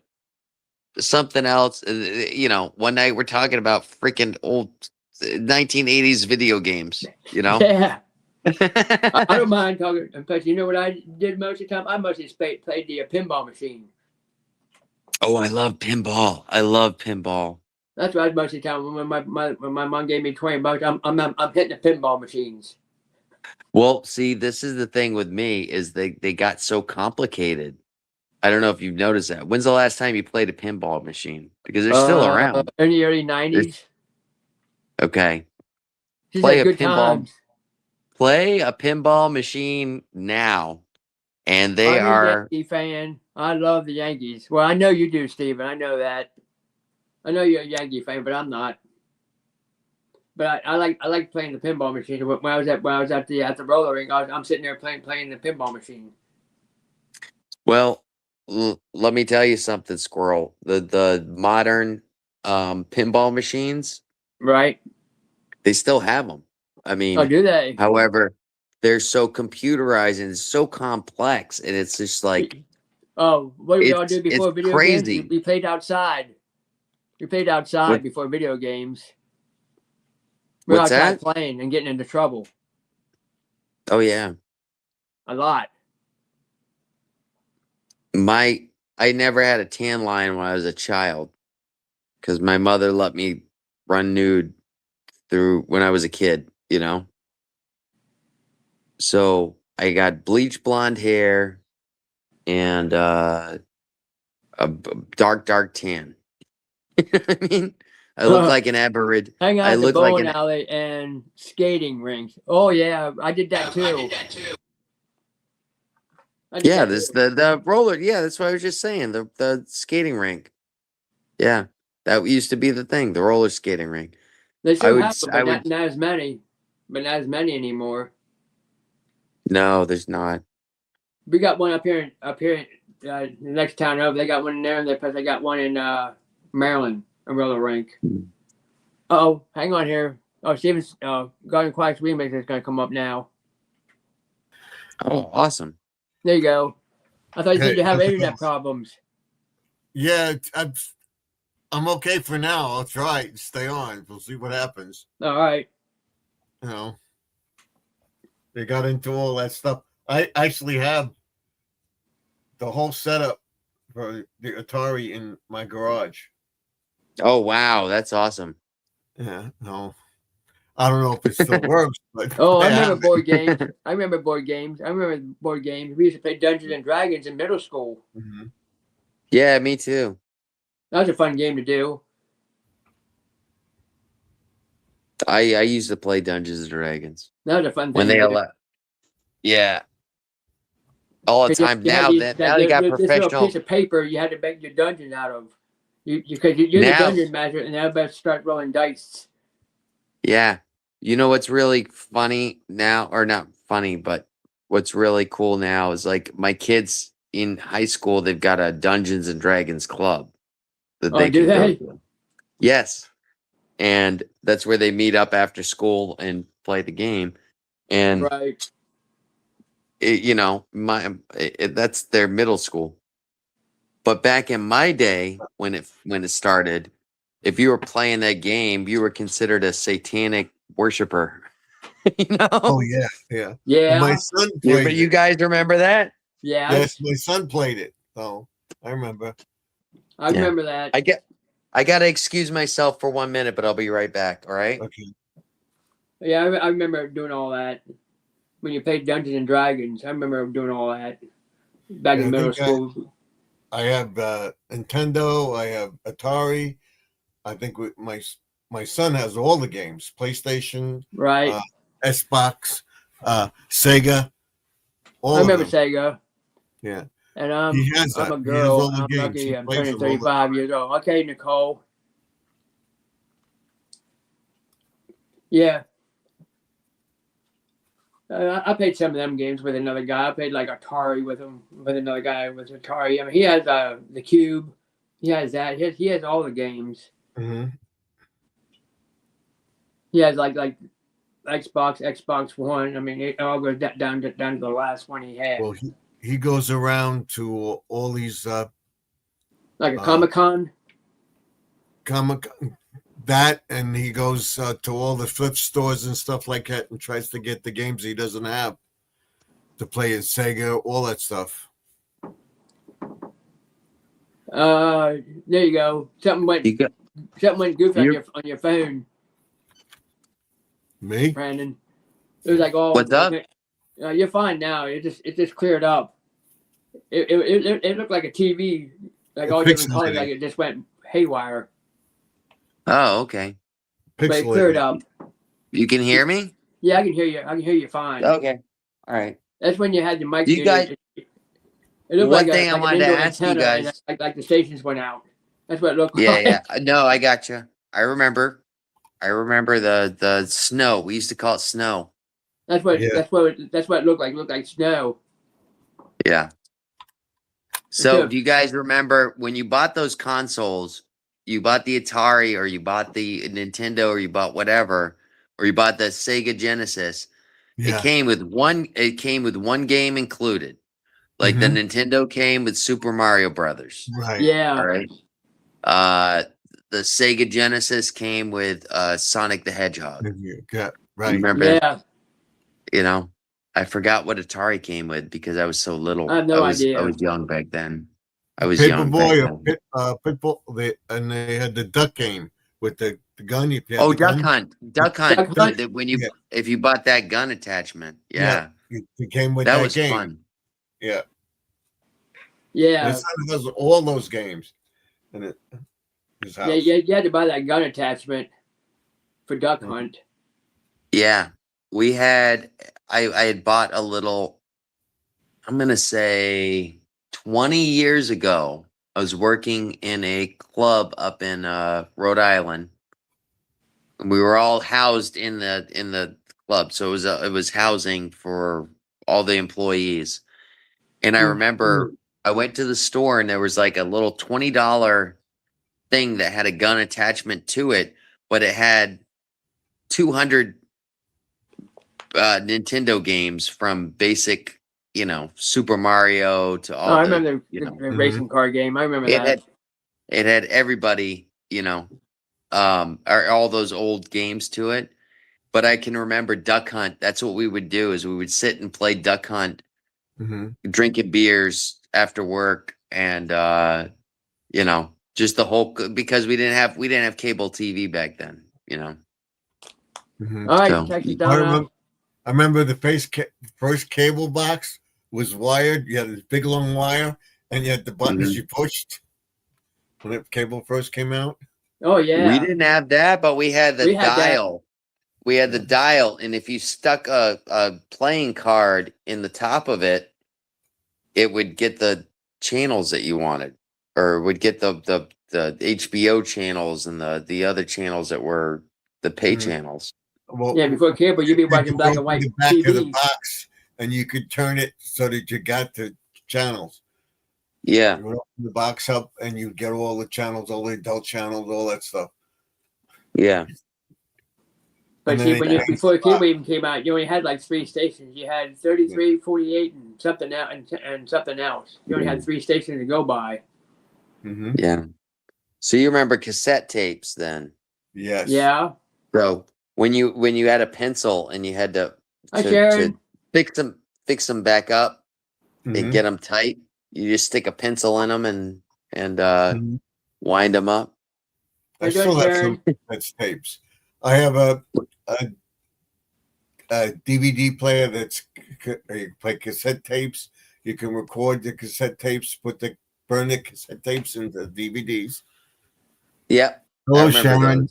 something else. One night we're talking about freaking old 1980s video games, you know? yeah. I don't mind talking. In fact, you know what I did most of the time? I mostly played the pinball machine. Oh, I love pinball. I love pinball. That's what I did most of the time. When my mom gave me $20, I'm hitting the pinball machines. Well, see, this is the thing with me is they got so complicated. I don't know if you've noticed that. When's the last time you played a pinball machine? Because they're still around. In the early There's- '90s, okay. she Play said a good pinball times. play a pinball machine now and they I'm a are Yankee fan. I love the Yankees. Well, I know you do, Steven. I know that. I know you're a Yankee fan, but I'm not. But I like playing the pinball machine. When I was at the roller rink, I'm sitting there playing the pinball machine. well, let me tell you something, Squirrel. The modern pinball machines, Right? they still have them. I Oh, mean, do they? however, they're so computerized and so complex and it's just like Oh, what did we all do It's before video games? We, crazy. we played outside. We played outside What before video games. We were what's outside that? playing and getting into trouble Oh yeah. a lot. I never had a tan line when I was a child because my mother let me run nude through when I was a kid, you know? So I got bleach blonde hair and dark tan. You know what I mean? I look like an aberration. Hang out I at the look like bowling an alley and skating rinks. Oh yeah, I did that too. I did yeah, that this too. the roller. Yeah, that's what I was just saying. The skating rink. Yeah, that used to be the thing. The roller skating rink. They I still would have them, I but would not as many. But not as many anymore. no, there's not. We got one up here the next town over. They got one in there, and they got one in Maryland, a roller rink. Oh, hang on here. Oh, Steven's Garden Quacks remix is going to come up now. Oh, awesome. There you go. I thought you said Hey, you have internet problems. yeah, I'm okay for now. I'll try it. Stay on. We'll see what happens. All right. You know, they got into all that stuff. I actually have the whole setup for the Atari in my garage. Oh wow, that's awesome. Yeah, no, I don't know if it still works, but Oh, I I remember have board games. I remember board games. I remember board games. We used to play Dungeons and Dragons in middle school. it. Mm-hmm. Yeah, me too. That was a fun game to do. I used to play Dungeons and Dragons That was a fun when thing to they do. allow. Yeah, all the time. You had Now that now they got this little piece professional. of paper you had to make your dungeon out of. You're the Now, dungeon master, and everybody start rolling dice. yeah, you know what's really funny now, or not funny, but what's really cool now is like my kids in high school. They've got a Dungeons and Dragons club that Oh, they do can go they? to. Yes, and that's where they meet up after school and play the game. And Right. you know, that's their middle school. But back in my day, when it started, if you were playing that game, you were considered a satanic worshiper. You Oh know? yeah, yeah. Well, Yeah. my son You, played you it. guys remember that? Yes, Yes. my son played it. Oh, I remember. I Yeah. remember that. I gotta excuse myself for 1 minute, but I'll be right back. All right. Okay. Yeah, I remember doing all that when you played Dungeons and Dragons. I remember doing all that back Yeah, in I middle think school. I have Nintendo. I have Atari. I think my son has all the games: PlayStation, Right. Xbox, Sega, I all of remember them. Sega. Yeah, And he has I'm that. a He has all girl. the I'm games. lucky. He I'm plays turning them all the 35 time. years old. Okay, Nicole. Yeah. I played some of them games with another guy. I played like Atari with him, with another guy with Atari. I mean, he has the Cube. He has that. He has all the games. Mm-hmm. He has like Xbox One. I mean, it all goes down to the last one he had. Well, he goes around to all these Like a uh, Comic Con. comic that, and he goes to all the thrift stores and stuff like that, and tries to get the games he doesn't have to play in Sega, all that stuff. There you go. Something went You got goofy on you. your phone, Me? Brandon. It was like all. What's up? You're fine now. It just cleared up. It looked like a TV, like all different colors, like Pixelated. it just went haywire. Oh, okay. But it cleared Pixelated. up. You can hear me? Yeah, I can hear you. I can hear you fine. Okay. All right. That's when you had the mic. Do you guys? It looked One like thing I an wanted to indoor ask you antenna, and guys. like the stations went out. That's what it looked Yeah, like. yeah. No, I got you. I remember. I remember the snow. We used to call it snow. That's what Yeah. that's what it looked like. It looked like snow. Yeah. So, do you guys remember when you bought those consoles? You bought the Atari, or you bought the Nintendo, or you bought whatever, or you bought the Sega Genesis. Yeah. It came with one game included. Like the Nintendo came with Super Mario Brothers. Right. Yeah. All right. The Sega Genesis came with Sonic the Hedgehog. Yeah. You Right. remember? Yeah. You know, I forgot what Atari came with because I was so little. I have no I idea. was young back then. I was young back Paperboy, then. Pitbull, and they had the duck game with the gun. You had Oh, the Duck gun. Hunt. Duck Hunt. Duck Hunt? When you Yeah. if you bought that gun attachment, yeah, It came with that that was game. fun. Yeah. Yeah. His son has all those games in his house. Yeah, you had to buy that gun attachment for Duck Hunt. Yeah, we had. I had bought a little. I'm gonna say 20 years ago. I was working in a club up in Rhode Island. We were all housed in the club, so it was housing for all the employees. And I remember I went to the store and there was like a little $20 thing that had a gun attachment to it, but it had 200 Nintendo games from basic, Super Mario to all I the, remember the racing car game. I remember that. It had everybody, or all those old games to it. But I can remember Duck Hunt. That's what we would do is we would sit and play Duck Hunt, drinking beers after work, and just the whole because we didn't have cable TV back then. All right, So, Texas Donna. I remember the first cable box was wired. You had this big long wire, and you had the buttons you pushed when the cable first came out. Oh yeah. We didn't have that, but we had the dial. We had the dial, and if you stuck a playing card in the top of it, it would get the channels that you wanted, or would get the HBO channels and the other channels that were the pay channels. Well, yeah, before cable, you'd be watching black and white the back TV. of the box, and you could turn it so that you got the channels. Yeah. You would open the box up, and you get all the channels, all the adult channels, all that stuff. Yeah. But see, before cable even came out, you only had like 3 stations. You had 33, 48, and something else, and something else. You only had 3 stations to go by. Yeah. So you remember cassette tapes then? Yes. Yeah. So when you had a pencil and you had to fix them back up and get them tight, you just stick a pencil in them and wind them up. I still have some tapes. I have a DVD player that's you play cassette tapes. You can record the cassette tapes, burn the cassette tapes into DVDs. Yep. Hello, Sharon.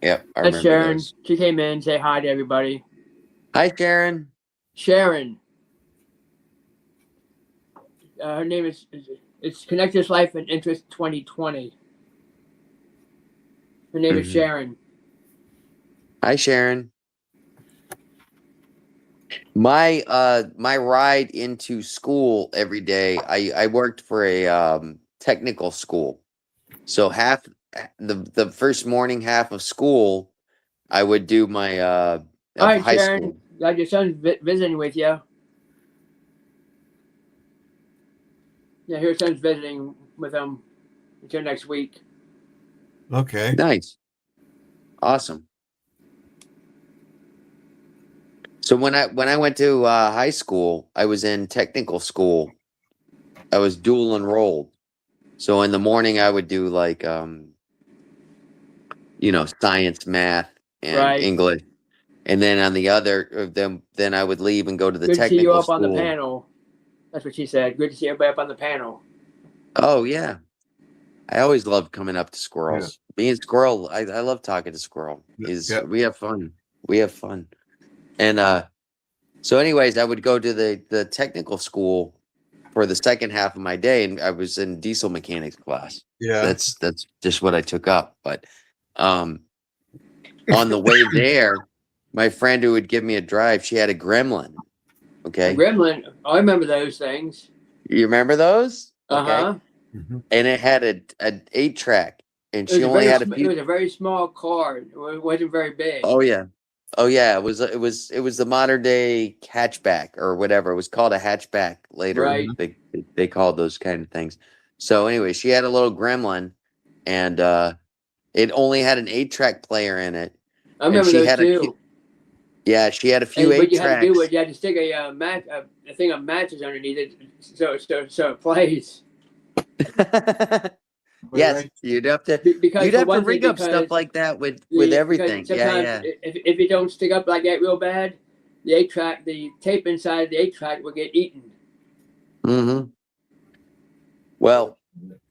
Yep. That's Sharon. Those. She came in. Say hi to everybody. Hi, Sharon. Sharon. Her name is it's Connectors Life and Interest 2020. Her name is Sharon. Hi, Sharon. My ride into school every day. I worked for a technical school, so half the first morning half of school, I would do my All right, high Sharon. school. Glad your son's visiting with you. Yeah, your son's visiting with him until next week. Okay. Nice. Awesome. So when I went to high school, I was in technical school. I was dual enrolled. So in the morning I would do like science, math, and English. And then on the other then I would leave and go to the technical school. Good to see you up on the panel. That's what she said. Good to see everybody up on the panel. Oh yeah. I always love coming up to squirrels. Yeah. Being squirrel, I love talking to squirrel. We have fun. We have fun. And so anyways, I would go to the technical school for the second half of my day, and I was in diesel mechanics class. Yeah. That's just what I took up. But on the way there, my friend who would give me a drive, she had a Gremlin. Okay. A Gremlin. I remember those things. You remember those? Uh-huh. Okay. And it had an 8-track, and she only had a few. It was a very small car. It wasn't very big. Oh yeah, Oh yeah, it was the modern day hatchback or whatever. It was called a hatchback later. Right. They called those kind of things. So anyway, she had a little gremlin, and it only had an 8-track player in it, I and remember she those had too. she had a few And what 8 you had to do tracks. was you had to stick a thing of matches underneath it, so it plays. Yes, Because you'd for have to one thing, rig up stuff because like that with because everything. Yeah, sometimes yeah. if you don't stick up like that real bad, the tape inside the 8-track will get eaten. Mm-hmm. Well,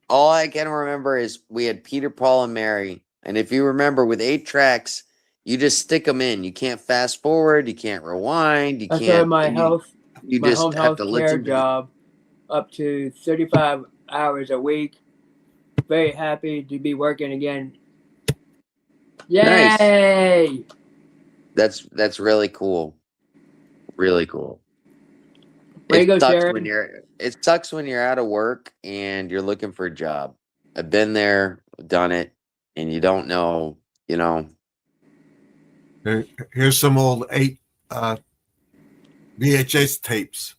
all I can remember is we had Peter, Paul, and Mary. And if you remember, with 8 tracks, you just stick them in. You can't fast forward. You can't rewind. You I started can't. my You my just home have health to care listen to the. job up to 35 hours a week. Very happy to be working again. Nice. Yay! That's really cool. Really cool. Way to go, Sharon. It sucks when you're out of work and you're looking for a job. I've been there, done it, and you don't know. You know, Here's some old 8 VHS tapes.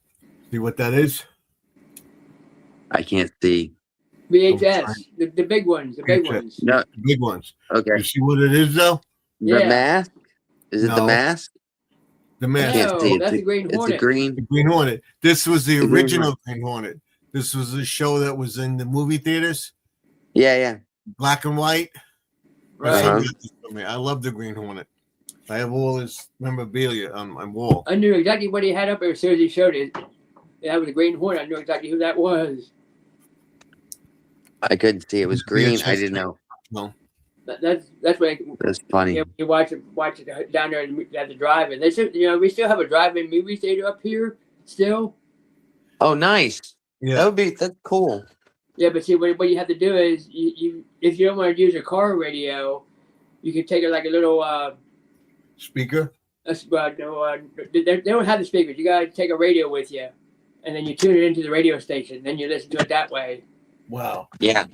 See what that is? I can't see. VHS, the big ones, the big VHS, ones. No. the big ones. Okay. You see what it is though? The Yeah. mask. Is it the No. mask? The I mask. can't see. No, that's the Green It's a Hornet. The green. Green Hornet. This was the The Green original Green Hornet. This was a show that was in the movie theaters, Yeah, yeah. black and white. My Right. son got this for me. I love the Green Hornet. I have all his memorabilia on my wall. I knew exactly what he had up there as soon as he showed it. That was the Green Hornet. I knew exactly who that was. I couldn't see. It was green. I VHS didn't know. No. That's what That's funny. you watch it down there at the drive-in. They should, we still have a drive-in movie theater up here still. Oh, nice. Yeah. That's cool. Yeah, but see, what you have to do is you if you don't want to use a car radio, you can take it like a little Speaker. they don't have the speakers. You gotta take a radio with you, and then you tune it into the radio station. Then you listen to it that way. Wow. Yeah.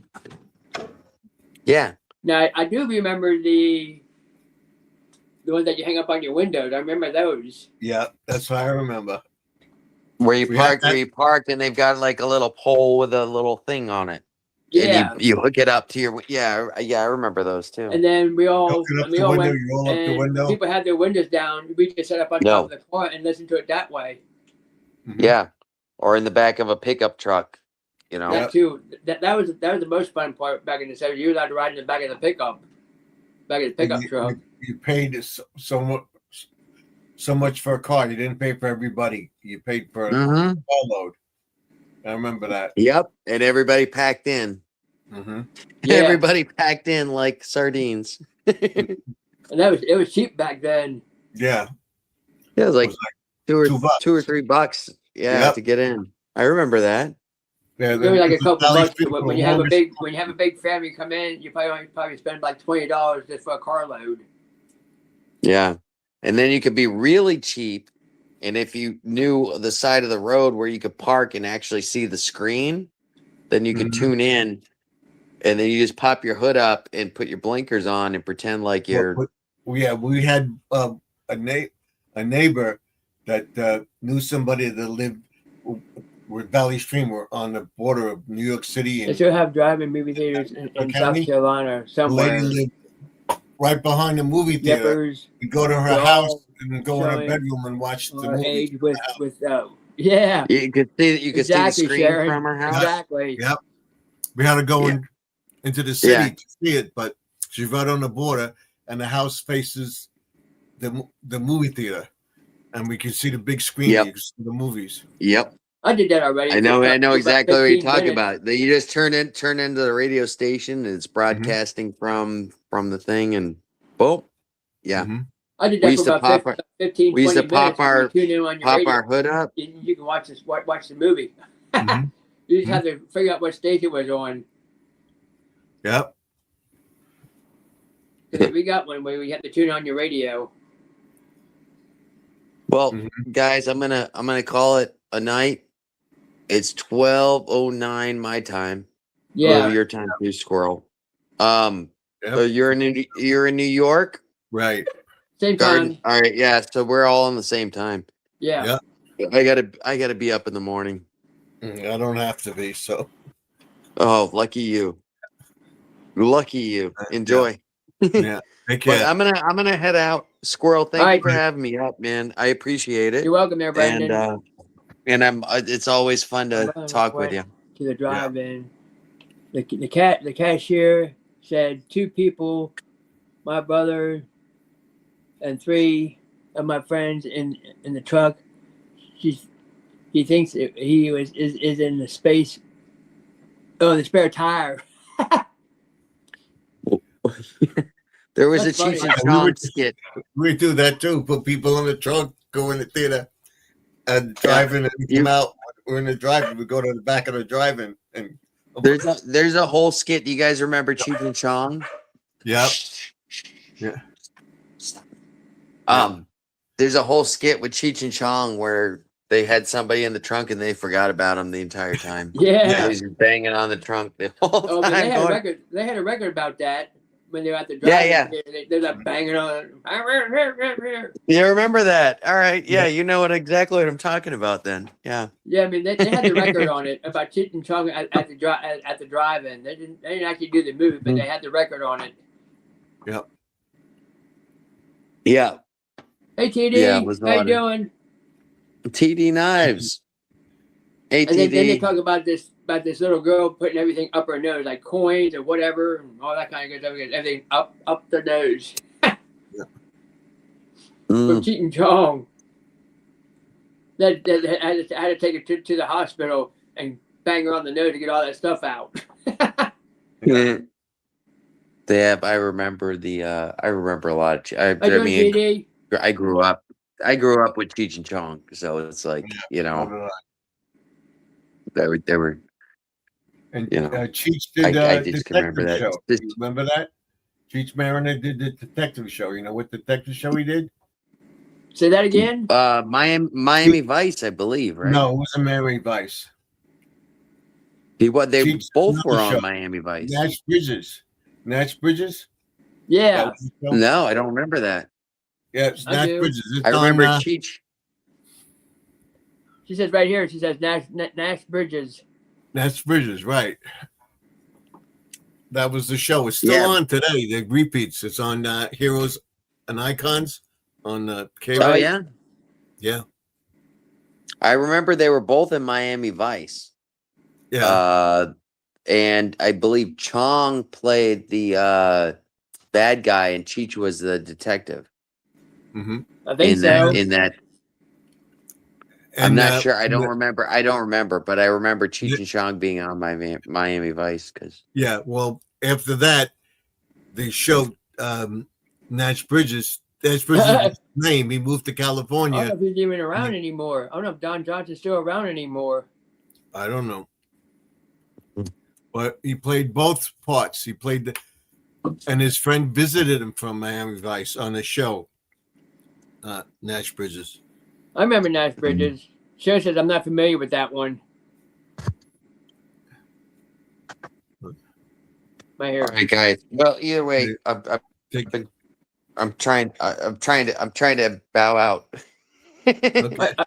Yeah. Now I do remember the ones that you hang up on your windows. I remember those. Yeah, that's what I remember. Where you We had parked, and they've got like a little pole with a little thing on it. Yeah. And you hook it up to your I remember those too. And then we all Hooking up the window, went, you roll up the and window. people had their windows down. We could set up on top of the car and listen to it that way. Mhm. Yeah. Or in the back of a pickup truck, That Yep. too. That was the most fun part back in the 70s. You were allowed to ride in the back of the pickup And truck. You paid so much for a car. You didn't pay for everybody. You paid for a car load. I remember that. Yep. And everybody packed in. Mm-hmm. Yeah. Everybody packed in like sardines. And it was cheap back then. Yeah. It was like, $2 or $2. $2 or $3. Yeah, Yep. to get in. I remember that. Yeah, It was like a couple bucks. people When you have a longest- big family come in, you probably spend like $20 just for a carload. Yeah. And then you could be really cheap. And if you knew the side of the road where you could park and actually see the screen, then you could Mhm. tune in. And then you just pop your hood up and put your blinkers on and pretend like you're. Yeah, we had a neighbor that knew somebody that lived with Valley Stream. We're on the border of New York City. They And still have drive-in movie theaters in South County? Carolina the somewhere. lady lived right behind the movie theater. Yepers, We go to her They're house all and go in her showing bedroom and watch the our movie. age with yeah. You could see Exactly, the screen Sharon. from her house. Exactly. Yep. We had to go Yeah. into the city Yeah. to see it, but she's right on the border, and the house faces the movie theater, and we can see the big screen. Yep. You can see the movies. Yep. I did that already. I know for about exactly what you're 15 talking minutes. about. You just turn into the radio station and it's broadcasting from the thing and boom. Yeah. Mhm. I did We that used for to about pop 15, we used 20 to pop minutes. our- You tune in on your Pop radio. our hood up. You can watch the movie. Mhm. You just have to figure out what station was on. Yep. 'Cause we got one where we had to tune on your radio. Well, Mhm. guys, I'm gonna call it a night. It's 12:09 my time. Yeah. Oh, your time too, Squirrel. Yep. You're in New York. Right. Same Garden. time. All right, yeah. So we're all on the same time. Yeah. Yeah. I gotta be up in the morning. I don't have to be. So Oh, lucky you. Lucky you. Enjoy. yeah. Take But care. I'm gonna head out. Squirrel, thank All you right. for having me up, man. I appreciate it. You're welcome there, And Brendan. I'm it's always fun to talk with you. To the drive-in. The cashier said 2 people, my brother and 3 of my friends in the truck. He thinks he is in the space. Oh, the spare tire. There was That's a Cheech funny. and Chong skit. We do that too. Put people in the trunk, go in the theater, and driving and come out. We're in the drive-in. We go to the back of the drive-in, and There's a whole skit. Do you guys remember Cheech and Chong? yeah, yeah. There's a whole skit with Cheech and Chong where they had somebody in the trunk and they forgot about him the entire time. Yeah. He's banging on the trunk the whole Oh, time. but they had a going- record. They had a record about that when they were at the Yeah, drive-in. They're like banging on. You remember that? All right. Yeah, you know exactly what I'm talking about then. Yeah. Yeah, I mean they had the record on it about Cheech and Chong at the drive-in. They didn't actually do the movie, but they had the record on it. Yep. Yeah. Hey TD, Yeah, it was how you on it. doing? TD Knives. Hey, And then they TD. talk about this little girl putting everything up her nose, like coins or whatever, and all that kind of good stuff. Everything up the nose. From Cheech and Chong. That had to take her to the hospital and bang her on the nose to get all that stuff out. They have. I remember I remember a lot. How you doing, TD? I grew up with Cheech and Chong, so it's like they were. And you know, Cheech did I just detective remember that. show. You remember that? Cheech Mariner did the detective show. You know what detective show he did? Say that again. Miami Vice, I believe, right? No, it wasn't Miami Vice. They Cheech, both were another on show. Miami Vice. Nash Bridges. Yeah. No, I don't remember that. Yeah, it's I Nash do. Bridges. It's I remember on, Cheech. She says right here. She says Nash Bridges. Nash Bridges, right? That was the show. It's still on today. The repeats. It's on Heroes and Icons on cable. Oh yeah, yeah. I remember they were both in Miami Vice. Yeah. And I believe Chong played the bad guy and Cheech was the detective. Mm-hmm. I think so. In that. I'm not sure. I don't remember, but I remember Cheech and Chong being on Miami Vice because. Yeah, well, after that, they showed Nash Bridges. Nash Bridges was his name. He moved to California. I don't know if he's even around anymore. I don't know if Don Johnson's still around anymore. I don't know. But he played both parts. He played and his friend visited him from Miami Vice on the show. Nash Bridges. I remember Nash Bridges. Sharon says I'm not familiar with that one. My hair. All right, guys. Well, either way, I'm trying to bow out.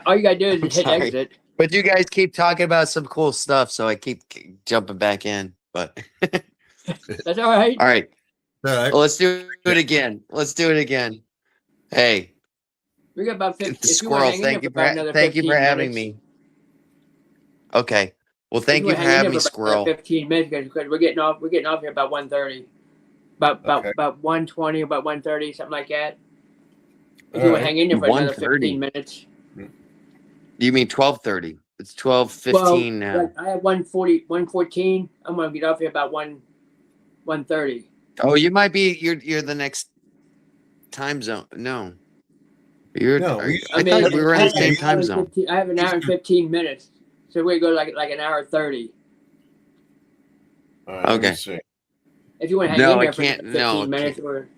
All you gotta do is hit exit. But you guys keep talking about some cool stuff, so I keep jumping back in. But that's all right. All right. Well, let's do it again. Hey, we got about 50. Squirrel, thank you for having me. Okay. Well, thank you for having me, Squirrel. 15 minutes because we're getting off here about 1:30. About 1:20, about 1:30, something like that. If you want to hang in there for another 15 minutes. You mean 12:30? It's 12:15 now. I have 1:14. I'm gonna get off here about 1:30. Oh, you might be. You're the next time zone. No. I thought we were in the same time zone. I have an hour and 15 minutes, so we go like an hour 30. Okay. If you want to hang in there for 15 minutes, or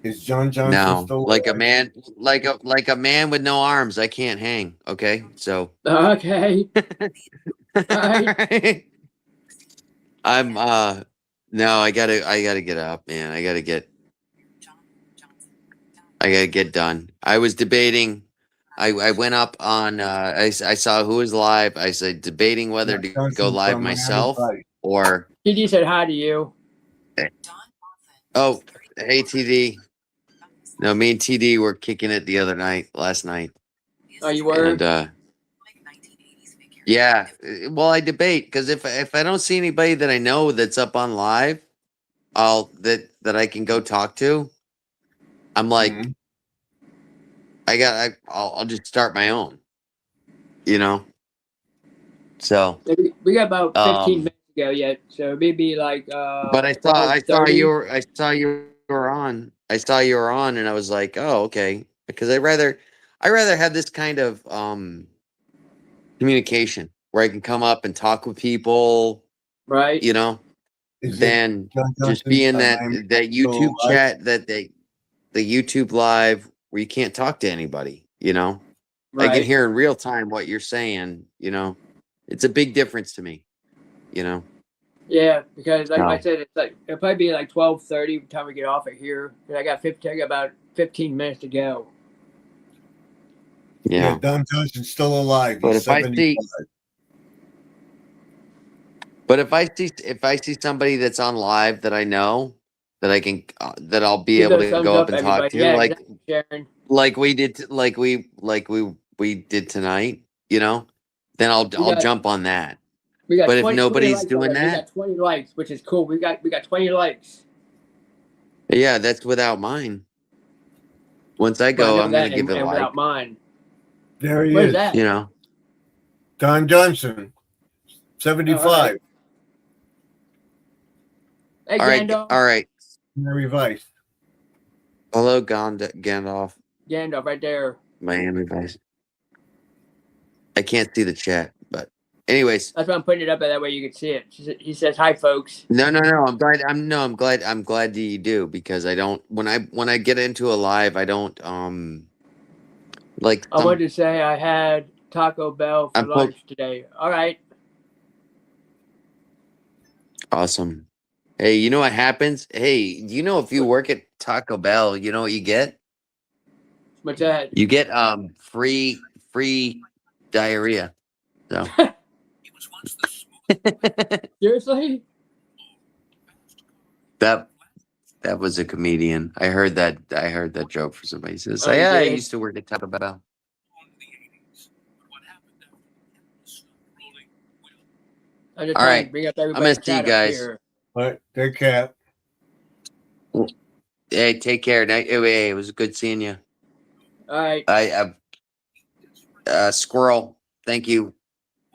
is John Johnson still like a man, like a man with no arms? I can't hang. Okay, so okay. All right. I'm no, I gotta get up, man. I gotta get. I gotta get done. I was debating. I went up on. I saw who was live. I said debating whether to go Johnson live from Miami myself Vice. or. TD said hi to you. Oh, hey TD. No, me and TD were kicking it the other night, last night, Oh, you were? and yeah. Well, I debate because if I don't see anybody that I know that's up on live, that I can go talk to. I'm like, Mhm. I'll just start my own, you know. So, We got about 15 um, minutes to go yet, so maybe like but I 12:30. saw you were on. I saw you were on, and I was like, oh, okay, because I rather have this kind of communication where I can come up and talk with people, Right? you know, Is it than John just Johnson be in that Miami still YouTube alive? chat the YouTube live where you can't talk to anybody, you know. I can Right. hear in real time what you're saying, you know. It's a big difference to me, you know. Yeah, because like I So, said, it's like it'll probably be like 12:30 by the time we get off of here. And I got about 15 minutes to go. Yeah, yeah. Don Johnson's still alive. But He's if I 75. see if I see somebody that's on live that I know that I can that I'll be Give able those to thumbs go up up, and talk everybody. to, Yeah, like exactly, Sharon. we did we did tonight, you know, then We I'll got jump on that. we got But if 20 nobody's likes doing already. We that, got 20 likes, which is cool. We got 20 likes. yeah, that's without mine. Once I Well, I go, know I'm gonna that, give it and without like, mine. There he What is is. that? you know. Don Johnson, Oh, all 75. right. Hey, All right, Gandalf. all right. Miami Vice. Hello, Gandalf, Gandalf, right there. Miami Vice. I can't see the chat, but anyways, That's why I'm putting it up that way you can see it. He says, "Hi, folks." no, no, no. I'm glad that you do because I don't when I get into a live, I don't like I wanted to say I had Taco Bell for I'm po- lunch today. All right. awesome. Hey, you know what happens? Hey, you know if you work at Taco Bell, you know what you get? What's that? You get free diarrhea. So Seriously? that that was a comedian. I heard that joke for somebody. He says, Oh, you yeah, I did? used to work at Taco Bell. I'm just All trying to right. bring up I'm gonna everybody's see you chat up guys. here. All right, take care. Hey, take care. Hey, it was good seeing you. All right. Squirrel. Thank you.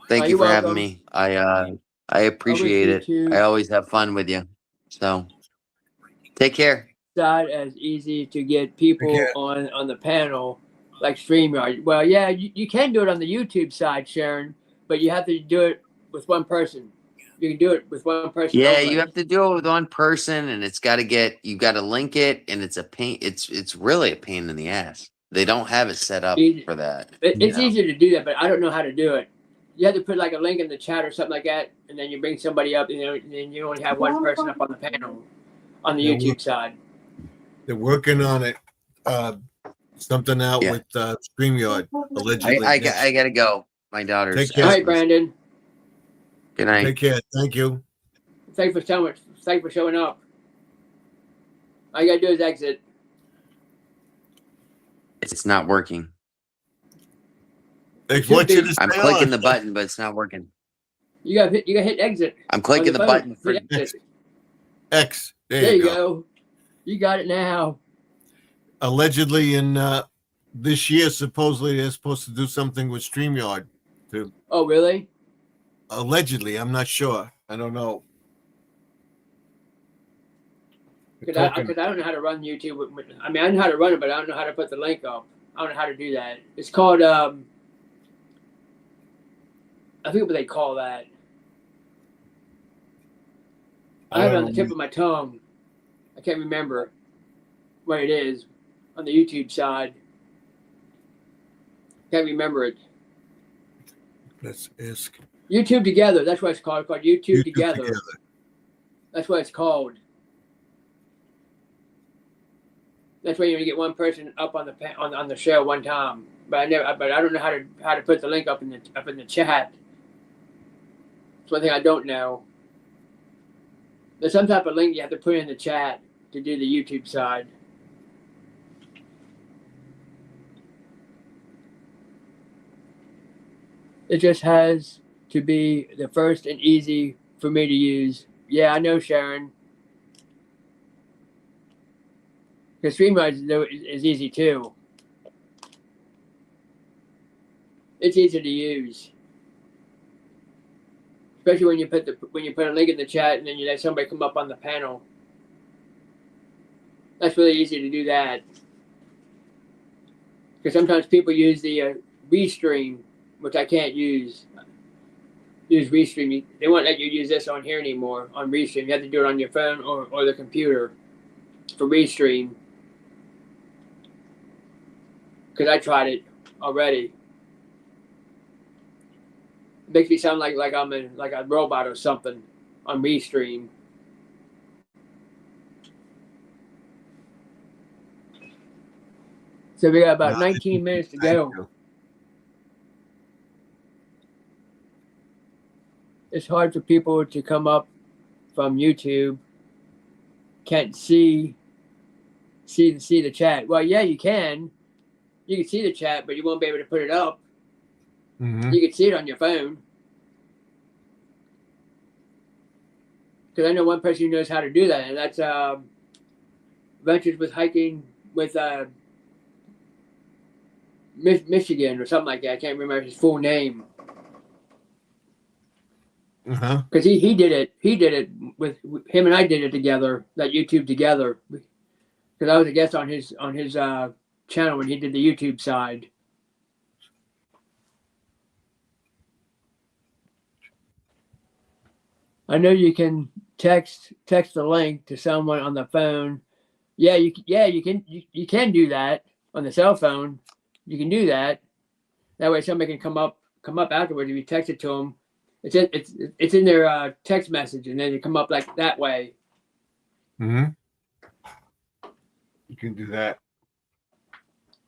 Thank you You're for having welcome. me. I I wish appreciate it. I YouTube always have fun with you. So take care. not as easy to get Take people care. on the panel like StreamYard. Well, yeah, you can do it on the YouTube side, Sharon, but you have to do it with one person. You can do it with one person Yeah, only. you have to do it with one person, and it's got to you got to link it, and it's a pain. It's really a pain in the ass. They don't have it set up Easy- for that. It's easier to do that, but I don't know how to do it. You have to put like a link in the chat or something like that, and then you bring somebody up, and then you only have one person up on the panel on the They're, YouTube side. they're working on it. Something out Yeah. with StreamYard, allegedly. I gotta go. My daughter's Take care. All asking right, me. Brandon. Good night. Take care. Thank you. Thanks for showing up. All you gotta do is exit. It's not working. They It should want you be. to I'm stay clicking on. the button, but it's not working. You gotta hit exit. I'm clicking the phone. button for. Hit exit. X. There you go. You got it now. Allegedly, in this year, supposedly they're supposed to do something with StreamYard. Too. Oh, really? Allegedly, I'm not sure. I don't know. Because I don't know how to run YouTube. I mean, I know how to run it, but I don't know how to put the link up. I don't know how to do that. It's called I forget what they call that. I have it on the tip of my tongue. I can't remember what it is on the YouTube side. Can't remember it. Let's ask. YouTube Together. That's what it's called. It's called YouTube Together. That's what it's called. That's why you only get one person up on the show one time. But I don't know how to put the link up in the chat. It's one thing I don't know. There's some type of link you have to put in the chat to do the YouTube side. It just has to be the first and easy for me to use. Yeah, I know, Sharon. Because StreamYard is easy too. It's easy to use, especially when you put a link in the chat and then you let somebody come up on the panel. That's really easy to do that. Because sometimes people use the Restream, which I can't use. Use Restream. They won't let you use this on here anymore on Restream. You have to do it on your phone or the computer for Restream. Because I tried it already. It makes me sound like I'm like a robot or something on Restream. So we got about 19 minutes to go. It's hard for people to come up from YouTube. Can't see the chat. Well, yeah, you can. You can see the chat, but you won't be able to put it up. Mm-hmm. You can see it on your phone. Because I know one person who knows how to do that, and that's Ventures with Hiking with Michigan or something like that. I can't remember his full name. Because he did it. He did it with him, and I did it together. That YouTube together. Because I was a guest on his channel when he did the YouTube side. I know you can text the link to someone on the phone. Yeah, you can do that on the cell phone. You can do that. That way, somebody can come up afterwards. If you text it to them, it's in their text message, and then you come up like that way. Mm-hmm. You can do that.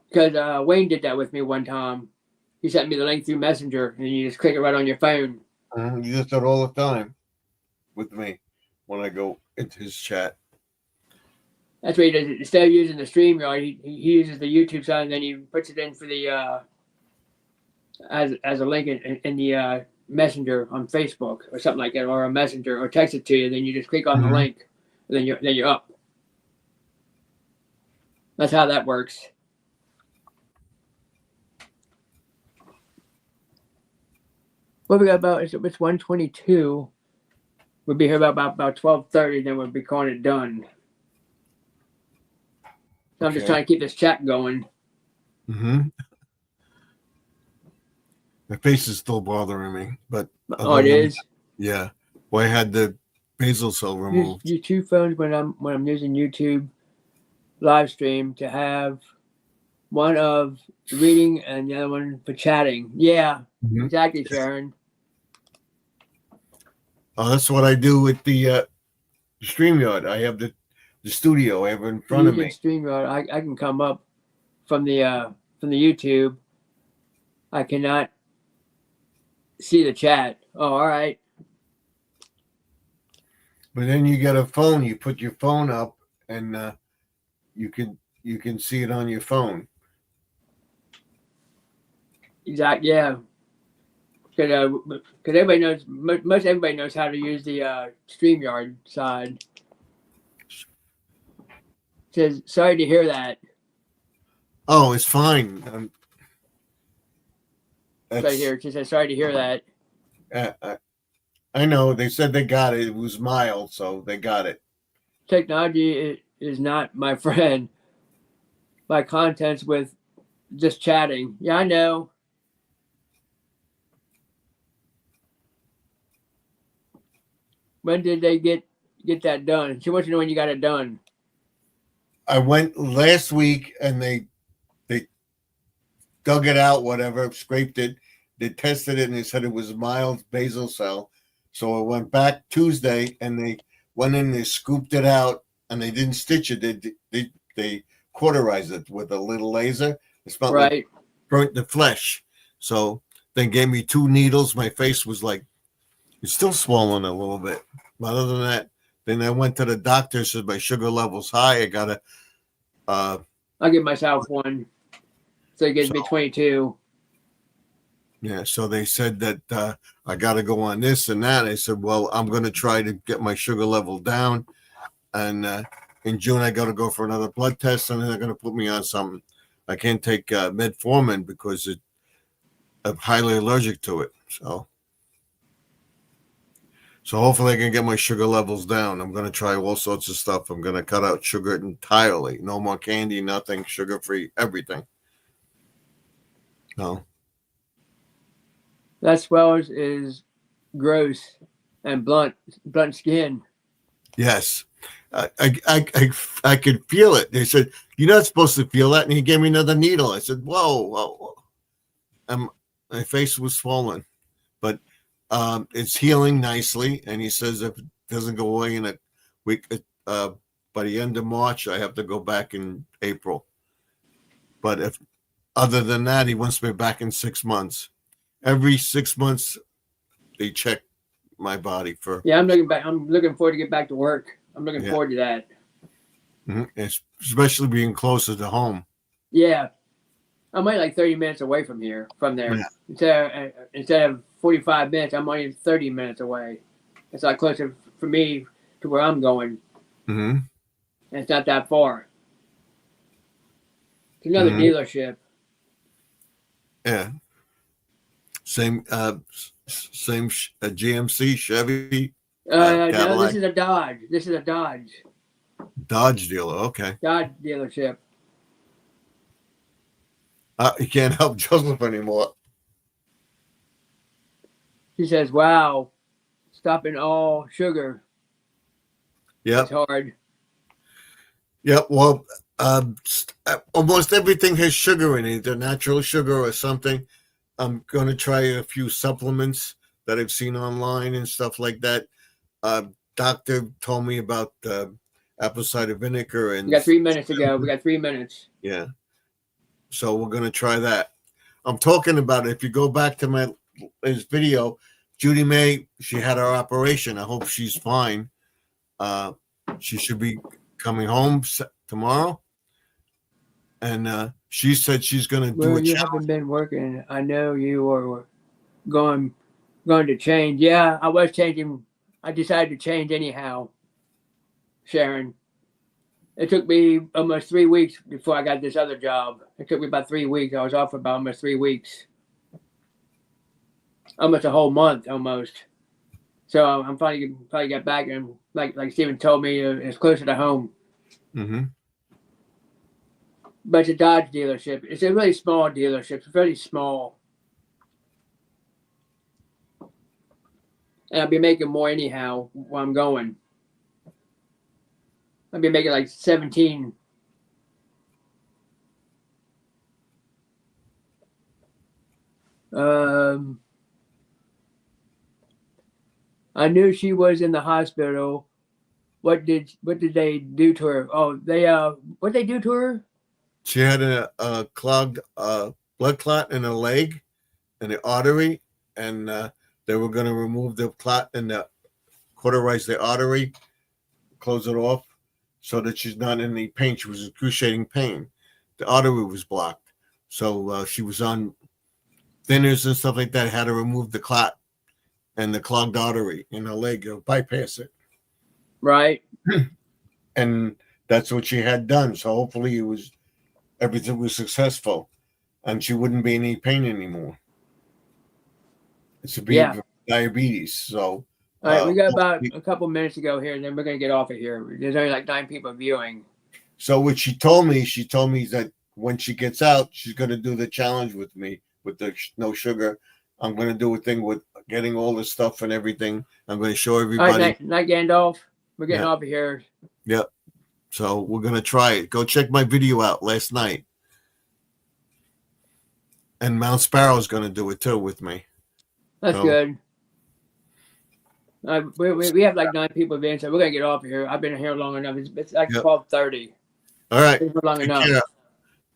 Because Wayne did that with me one time. He sent me the link through Messenger, and you just click it right on your phone. You do that all the time with me when I go into his chat. That's what he does. Instead of using the StreamYard, he uses the YouTube side, and then he puts it in for the as a link in the Messenger on Facebook or something like that, or a Messenger, or text it to you. Then you just click on the link, and then you're up. That's how that works. What we got about? It's 1:22. We'll be here about 12:30. Then we'll be calling it done. So I'm just trying to keep this chat going. Mm-hmm. My face is still bothering me, but it is. Yeah. Well, I had the basal cell removed. Use two phones when I'm using YouTube live stream to have one of reading and the other one for chatting. Yeah, exactly, Sharon. Oh, that's what I do with the StreamYard. I have the studio. I have it in front of me. StreamYard, I can come up from the YouTube. I cannot see the chat. Oh, all right. But then you get a phone. You put your phone up, and you can see it on your phone. Exactly. Yeah. Because everybody knows, most everybody knows how to use the StreamYard side. Says sorry to hear that. Oh, it's fine. Right here. She says sorry to hear that. I know. They said they got it. It was mild, so they got it. Technology is not my friend. My content's with just chatting. Yeah, I know. When did they get that done? She wants to know when you got it done. I went last week, and they dug it out, whatever, scraped it. They tested it, and they said it was mild basal cell. So I went back Tuesday, and they went in, they scooped it out, and they didn't stitch it. They cauterize it with a little laser. It smelled like Right. burnt the flesh. So they gave me 2 needles. My face was like, it's still swollen a little bit. But other than that, then I went to the doctor, said my sugar level's high. I got to, I'll give myself one. So it gives me 22. yeah. So they said that I got to go on this and that. I said, well, I'm going to try to get my sugar level down. And in June, I got to go for another blood test, and then they're going to put me on something. I can't take metformin because I'm highly allergic to it. So hopefully I can get my sugar levels down. I'm going to try all sorts of stuff. I'm going to cut out sugar entirely. No more candy, nothing, sugar-free, everything. No. That swells is gross and blunt skin. Yes. I could feel it. They said, you're not supposed to feel that. And he gave me another needle. I said, whoa. My face was swollen. But it's healing nicely. And he says if it doesn't go away in a week, by the end of March, I have to go back in April. But if other than that, he wants me back in 6 months. Every 6 months, they check my body for. Yeah, I'm looking forward to get back to work. I'm looking forward to that. Mm-hmm. Especially being closer to home. Yeah, I'm only like 30 minutes away from there. Yeah. Instead of 45 minutes, I'm only 30 minutes away. It's like closer for me to where I'm going. Mm-hmm. And it's not that far. It's another dealership. Yeah. Same GMC, Chevy. No, this is a Dodge. Dodge dealer. Okay. Dodge dealership. You can't help Joseph anymore. She says, "Wow, stopping all sugar. Yeah, it's hard." Yeah. Well, almost everything has sugar in it, either natural sugar or something. I'm going to try a few supplements that I've seen online and stuff like that. Doctor told me about apple cider vinegar. And we got 3 minutes to go. We got 3 minutes. Yeah. So we're going to try that. I'm talking about it. If you go back to his video, Judy May, she had her operation. I hope she's fine. She should be coming home tomorrow. And she said she's going to do a challenge. You haven't been working. I know you are going to change. Yeah, I was changing. I decided to change anyhow, Sharon. It took me almost 3 weeks before I got this other job. It took me about 3 weeks. I was off for about almost 3 weeks. Almost a whole month, almost. So I'm finally got back, and like Stephen told me, it's closer to home. Mm-hmm. But it's a Dodge dealership. It's a really small dealership. It's very small. And I'll be making more anyhow while I'm going. I'll be making like 17. I knew she was in the hospital. What did they do to her? Oh, what did they do to her? She had a clogged blood clot in her leg, in the artery, and they were going to remove the clot and cauterize the artery, close it off, so that she's not in any pain. She was in excruciating pain. The artery was blocked, so she was on thinners and stuff like that. Had to remove the clot and the clogged artery in her leg, bypass it. Right. And that's what she had done. So hopefully everything was successful, and she wouldn't be in any pain anymore. It's diabetes. So, all right, we got about a couple minutes to go here, and then we're gonna get off of here. There's only like 9 people viewing. So what she told me that when she gets out, she's gonna do the challenge with me with the no sugar. I'm gonna do a thing with getting all the stuff and everything. I'm gonna show everybody. All right, night Gandalf. We're getting off of here. Yep. So we're going to try it. Go check my video out last night. And Mount Sparrow is going to do it too with me. That's good. We have like 9 people in, so we're going to get off of here. I've been here long enough. It's like 12:30. All right. For long enough.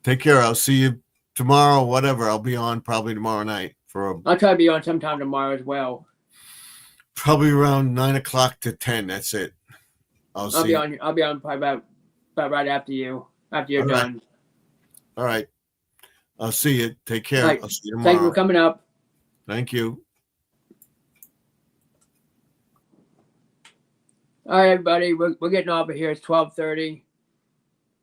Take care. I'll see you tomorrow. Whatever. I'll be on probably tomorrow night for I'll try to be on sometime tomorrow as well. probably around 9 o'clock to 10. That's it. I'll I'll see be you. on. I'll be on probably about right after you. After you're All right. done. All right. I'll see you. Take care. All right. I'll see you Thank you tomorrow. for coming up. Thank you. All right, everybody. We're getting off of here. It's 12:30.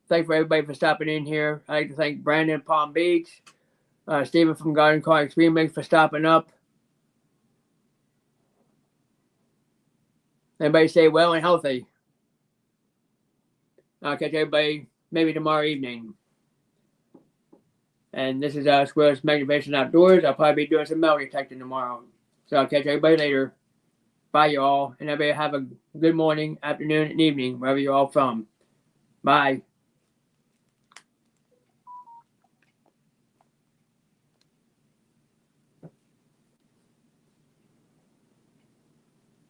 Thanks for everybody for stopping in here. I'd like to thank Brandon Palm Beach, Stephen from Garden Car Extreme. Thanks for stopping up. Everybody stay well and healthy. I'll catch everybody maybe tomorrow evening. And this is Squirrel's Magnificent Outdoors. I'll probably be doing some metal detecting tomorrow. So I'll catch everybody later. Bye, you all. And everybody have a good morning, afternoon, and evening, wherever you're all from. Bye.